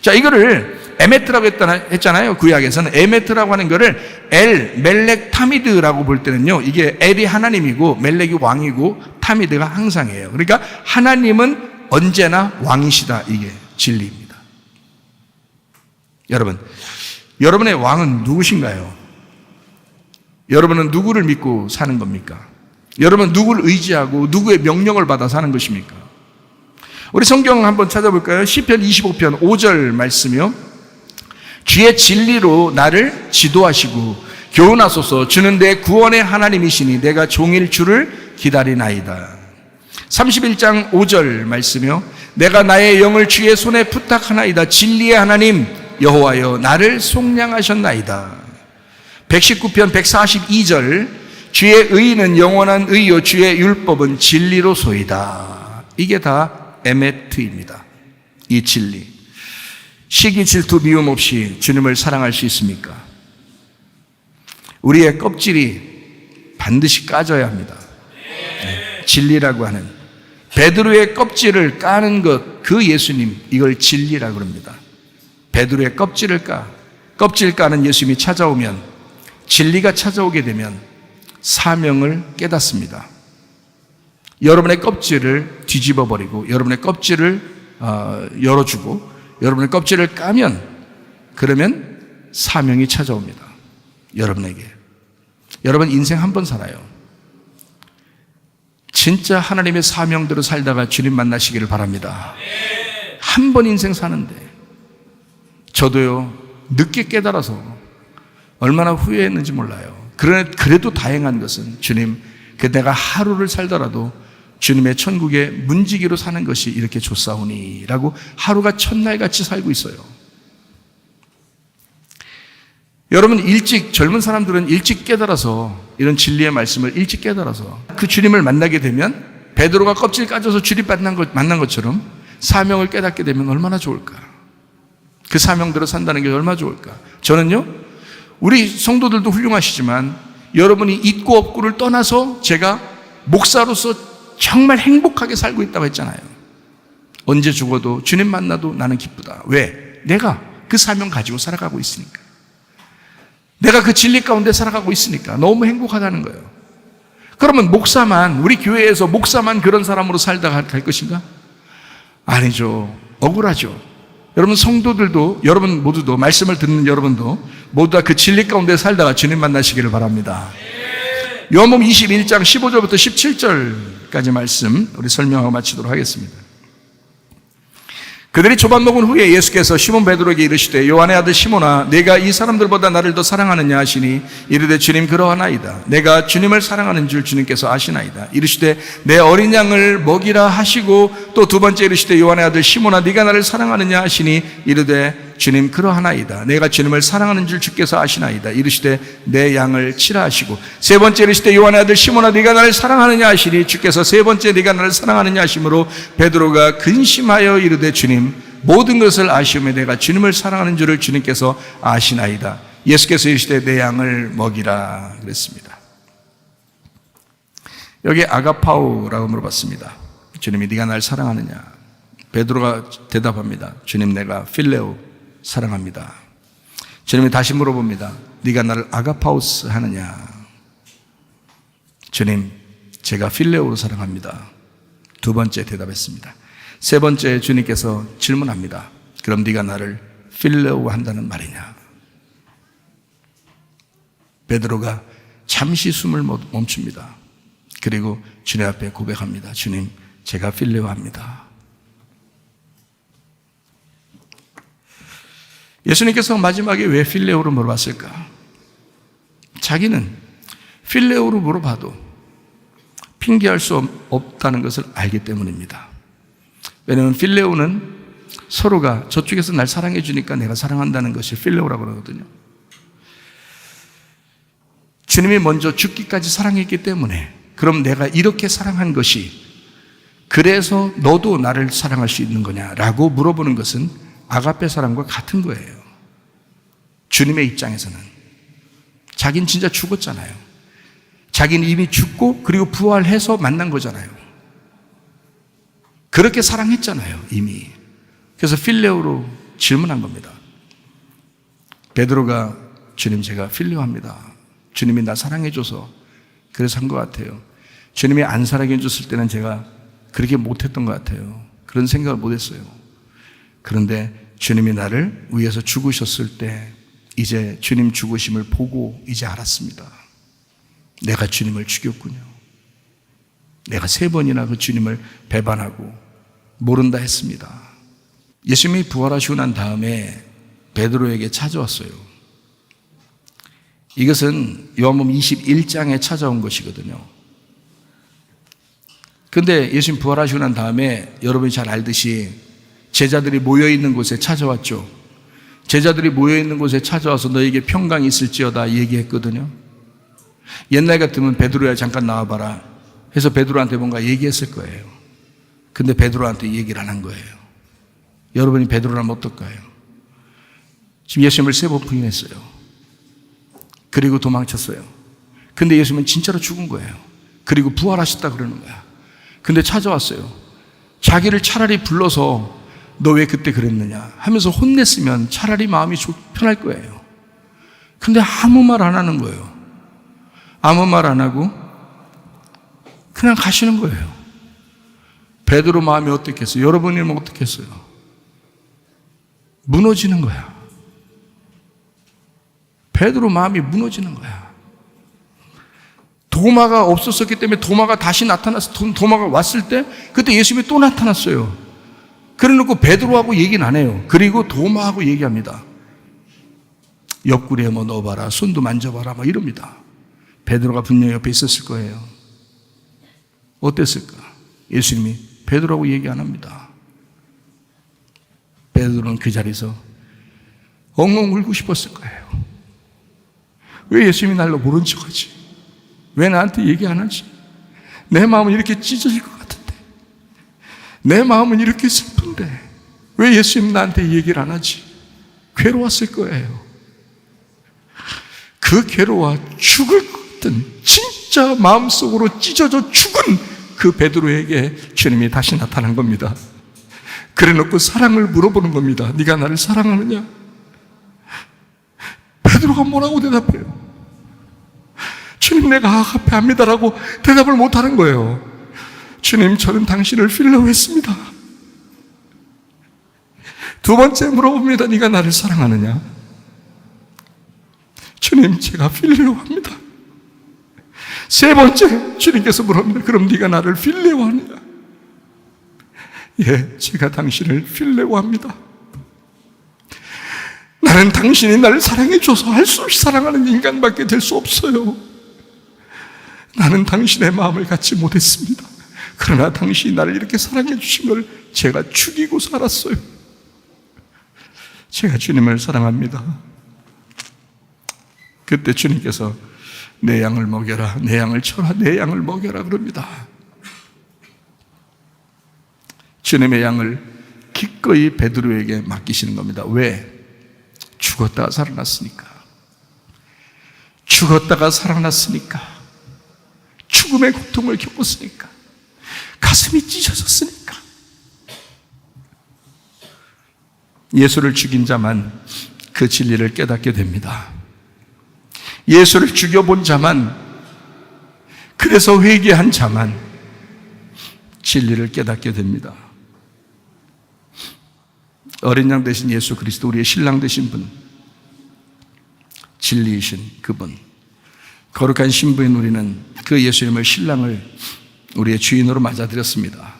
[SPEAKER 1] 자, 이거를 에메트라고 했잖아요. 구약에서는 에메트라고 하는 거를 엘, 멜렉, 타미드라고 볼 때는요, 이게 엘이 하나님이고 멜렉이 왕이고 타미드가 항상이에요. 그러니까 하나님은 언제나 왕이시다. 이게 진리입니다. 여러분, 여러분의 왕은 누구신가요? 여러분은 누구를 믿고 사는 겁니까? 여러분은 누구를 의지하고 누구의 명령을 받아 사는 것입니까? 우리 성경 한번 찾아볼까요? 시편 25편 5절 말씀이요. 주의 진리로 나를 지도하시고 교훈하소서. 주는 내 구원의 하나님이시니 내가 종일 주를 기다리나이다. 31장 5절 말씀이요. 내가 나의 영을 주의 손에 부탁하나이다. 진리의 하나님 여호와여 나를 속량하셨나이다. 119편 142절 주의 의는 영원한 의요 주의 율법은 진리로소이다. 이게 다 에메트입니다. 이 진리. 시기 질투 미움 없이 주님을 사랑할 수 있습니까? 우리의 껍질이 반드시 까져야 합니다. 네. 진리라고 하는 베드로의 껍질을 까는 것, 그 예수님, 이걸 진리라고 합니다. 베드로의 껍질을 껍질 까는 예수님이 찾아오면, 진리가 찾아오게 되면 사명을 깨닫습니다. 여러분의 껍질을 뒤집어 버리고 여러분의 껍질을 열어주고 여러분의 껍질을 까면, 그러면 사명이 찾아옵니다. 여러분에게. 여러분 인생 한 번 살아요. 진짜 하나님의 사명대로 살다가 주님 만나시기를 바랍니다. 한 번 인생 사는데, 저도요 늦게 깨달아서 얼마나 후회했는지 몰라요. 그래도 다행한 것은 주님, 내가 하루를 살더라도 주님의 천국의 문지기로 사는 것이 이렇게 좋사오니 라고 하루가 첫날같이 살고 있어요. 여러분, 젊은 사람들은 일찍 깨달아서, 이런 진리의 말씀을 일찍 깨달아서 그 주님을 만나게 되면, 베드로가 껍질 까져서 주님 만난 것처럼 사명을 깨닫게 되면 얼마나 좋을까. 그 사명대로 산다는 게 얼마나 좋을까. 저는요, 우리 성도들도 훌륭하시지만 여러분이 있고 없고를 떠나서 제가 목사로서 정말 행복하게 살고 있다고 했잖아요. 언제 죽어도 주님 만나도 나는 기쁘다. 왜? 내가 그 사명 가지고 살아가고 있으니까. 내가 그 진리 가운데 살아가고 있으니까 너무 행복하다는 거예요. 그러면 우리 교회에서 목사만 그런 사람으로 살다가 갈 것인가? 아니죠. 억울하죠. 여러분 성도들도, 여러분 모두도, 말씀을 듣는 여러분도 모두 다 그 진리 가운데 살다가 주님 만나시기를 바랍니다. 요한복음 21장 15절부터 17절까지 말씀 우리 설명하고 마치도록 하겠습니다. 그들이 조밥 먹은 후에 예수께서 시몬 베드로에게 이르시되 요한의 아들 시몬아 네가 이 사람들보다 나를 더 사랑하느냐 하시니 이르되 주님 그러하나이다. 내가 주님을 사랑하는 줄 주님께서 아시나이다. 이르시되 내 어린 양을 먹이라 하시고 또 두 번째 이르시되 요한의 아들 시몬아 네가 나를 사랑하느냐 하시니 이르되 주님 그러하나이다. 내가 주님을 사랑하는 줄 주께서 아시나이다. 이르시되 내 양을 치라 하시고 세 번째 이르시되 요한의 아들 시몬아 네가 나를 사랑하느냐 하시니 주께서 세 번째 네가 나를 사랑하느냐 하심으로 베드로가 근심하여 이르되 주님 모든 것을 아시오매 내가 주님을 사랑하는 줄을 주님께서 아시나이다. 예수께서 이르시되 내 양을 먹이라 그랬습니다. 여기 아가파오라고 물어봤습니다. 주님이 네가 날 사랑하느냐? 베드로가 대답합니다. 주님 내가 필레오 사랑합니다. 주님이 다시 물어봅니다. 네가 나를 아가파우스 하느냐? 주님 제가 필레오로 사랑합니다. 두 번째 대답했습니다. 세 번째 주님께서 질문합니다. 그럼 네가 나를 필레오 한다는 말이냐? 베드로가 잠시 숨을 멈춥니다. 그리고 주님 앞에 고백합니다. 주님 제가 필레오 합니다. 예수님께서 마지막에 왜 필레오로 물어봤을까? 자기는 필레오로 물어봐도 핑계할 수 없다는 것을 알기 때문입니다. 왜냐하면 필레오는 서로가 저쪽에서 날 사랑해 주니까 내가 사랑한다는 것이 필레오라고 그러거든요. 주님이 먼저 죽기까지 사랑했기 때문에 그럼 내가 이렇게 사랑한 것이 그래서 너도 나를 사랑할 수 있는 거냐라고 물어보는 것은 아가페 사랑과 같은 거예요. 주님의 입장에서는 자기는 진짜 죽었잖아요. 자기는 이미 죽고 그리고 부활해서 만난 거잖아요. 그렇게 사랑했잖아요, 이미. 그래서 필레오로 질문한 겁니다. 베드로가 주님 제가 필레오합니다. 주님이 나 사랑해줘서 그래서 한 것 같아요. 주님이 안 사랑해줬을 때는 제가 그렇게 못했던 것 같아요. 그런 생각을 못했어요. 그런데 주님이 나를 위해서 죽으셨을 때 이제 주님 죽으심을 보고 이제 알았습니다. 내가 주님을 죽였군요. 내가 3번이나 그 주님을 배반하고 모른다 했습니다. 예수님이 부활하시고 난 다음에 베드로에게 찾아왔어요. 이것은 요한복음 21장에 찾아온 것이거든요. 근데 예수님 부활하시고 난 다음에 여러분이 잘 알듯이 제자들이 모여있는 곳에 찾아왔죠. 제자들이 모여있는 곳에 찾아와서 너에게 평강이 있을지어다 얘기했거든요. 옛날 같으면 베드로야 잠깐 나와봐라 해서 베드로한테 뭔가 얘기했을 거예요. 근데 베드로한테 얘기를 안 한 거예요. 여러분이 베드로라면 어떨까요? 지금 예수님을 3번 부인했어요. 그리고 도망쳤어요. 근데 예수님은 진짜로 죽은 거예요. 그리고 부활하셨다 그러는 거야. 근데 찾아왔어요. 자기를 차라리 불러서 너 왜 그때 그랬느냐 하면서 혼냈으면 차라리 마음이 편할 거예요. 근데 아무 말 안 하는 거예요. 아무 말 안 하고 그냥 가시는 거예요. 베드로 마음이 어떻겠어요? 여러분이면 어떻겠어요? 무너지는 거야. 베드로 마음이 무너지는 거야. 도마가 없었었기 때문에 도마가 다시 나타나서 도마가 왔을 때 그때 예수님이 또 나타났어요. 그래 놓고 베드로하고 얘기는 안 해요. 그리고 도마하고 얘기합니다. 옆구리에 뭐 넣어봐라, 손도 만져봐라 막 이럽니다. 베드로가 분명히 옆에 있었을 거예요. 어땠을까? 예수님이 베드로하고 얘기 안 합니다. 베드로는 그 자리에서 엉엉 울고 싶었을 거예요. 왜 예수님이 날로 모른 척하지? 왜 나한테 얘기 안 하지? 내 마음은 이렇게 찢어질 것 같은데, 내 마음은 이렇게 슬픈데 왜 예수님 나한테 얘기를 안 하지? 괴로웠을 거예요. 그 괴로워 죽을 것 같은 진짜 마음속으로 찢어져 죽은 그 베드로에게 주님이 다시 나타난 겁니다. 그래 놓고 사랑을 물어보는 겁니다. 네가 나를 사랑하느냐? 베드로가 뭐라고 대답해요? 주님 내가 아가페 합니다라고 대답을 못하는 거예요. 주님 저는 당신을 필레오했습니다. 2번째 물어봅니다. 네가 나를 사랑하느냐? 주님 제가 필레오합니다. 3번째 주님께서 물어봅니다. 그럼 네가 나를 필레오하느냐? 예, 제가 당신을 필레오합니다. 나는 당신이 나를 사랑해줘서 할 수 없이 사랑하는 인간밖에 될 수 없어요. 나는 당신의 마음을 갖지 못했습니다. 그러나 당신이 나를 이렇게 사랑해 주신 걸 제가 죽이고 살았어요. 제가 주님을 사랑합니다. 그때 주님께서 내 양을 먹여라, 내 양을 쳐라, 내 양을 먹여라 그럽니다. 주님의 양을 기꺼이 베드로에게 맡기시는 겁니다. 왜? 죽었다가 살아났으니까. 죽었다가 살아났으니까. 죽음의 고통을 겪었으니까. 가슴이 찢어졌으니까. 예수를 죽인 자만 그 진리를 깨닫게 됩니다. 예수를 죽여본 자만, 그래서 회개한 자만 진리를 깨닫게 됩니다. 어린 양 되신 예수 그리스도, 우리의 신랑 되신 분, 진리이신 그분, 거룩한 신부인 우리는 그 예수님을 신랑을 우리의 주인으로 맞아들였습니다.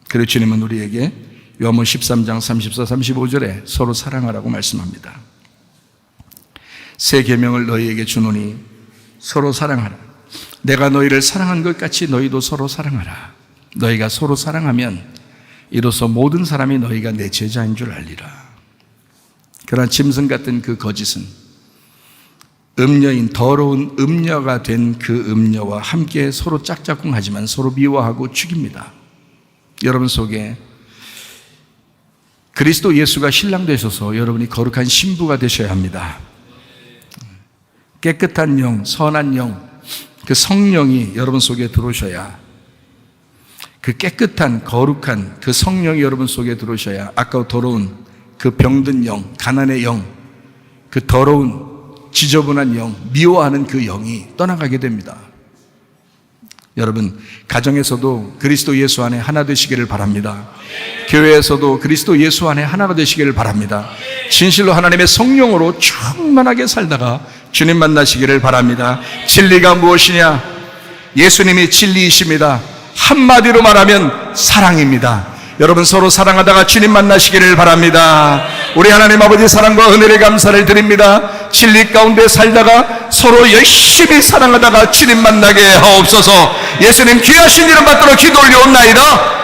[SPEAKER 1] 그리고 주님은 우리에게 요한복음 13장 34, 35절에 서로 사랑하라고 말씀합니다. 새 계명을 너희에게 주노니 서로 사랑하라. 내가 너희를 사랑한 것 같이 너희도 서로 사랑하라. 너희가 서로 사랑하면 이로써 모든 사람이 너희가 내 제자인 줄 알리라. 그러나 짐승 같은 그 거짓은 음녀인 더러운 음녀가 된 그 음녀와 함께 서로 짝짝꿍하지만 서로 미워하고 죽입니다. 여러분 속에 그리스도 예수가 신랑 되셔서 여러분이 거룩한 신부가 되셔야 합니다. 깨끗한 영, 선한 영, 그 성령이 여러분 속에 들어오셔야, 그 깨끗한 거룩한 그 성령이 여러분 속에 들어오셔야 아까 더러운 그 병든 영, 가난의 영, 그 더러운 지저분한 영, 미워하는 그 영이 떠나가게 됩니다. 여러분, 가정에서도 그리스도 예수 안에 하나 되시기를 바랍니다. 교회에서도 그리스도 예수 안에 하나가 되시기를 바랍니다. 진실로 하나님의 성령으로 충만하게 살다가 주님 만나시기를 바랍니다. 진리가 무엇이냐? 예수님이 진리이십니다. 한마디로 말하면 사랑입니다. 여러분 서로 사랑하다가 주님 만나시기를 바랍니다. 우리 하나님 아버지 사랑과 은혜를 감사를 드립니다. 진리 가운데 살다가 서로 열심히 사랑하다가 주님 만나게 하옵소서. 예수님 귀하신 이름 받들어 기도 올려옵나이다.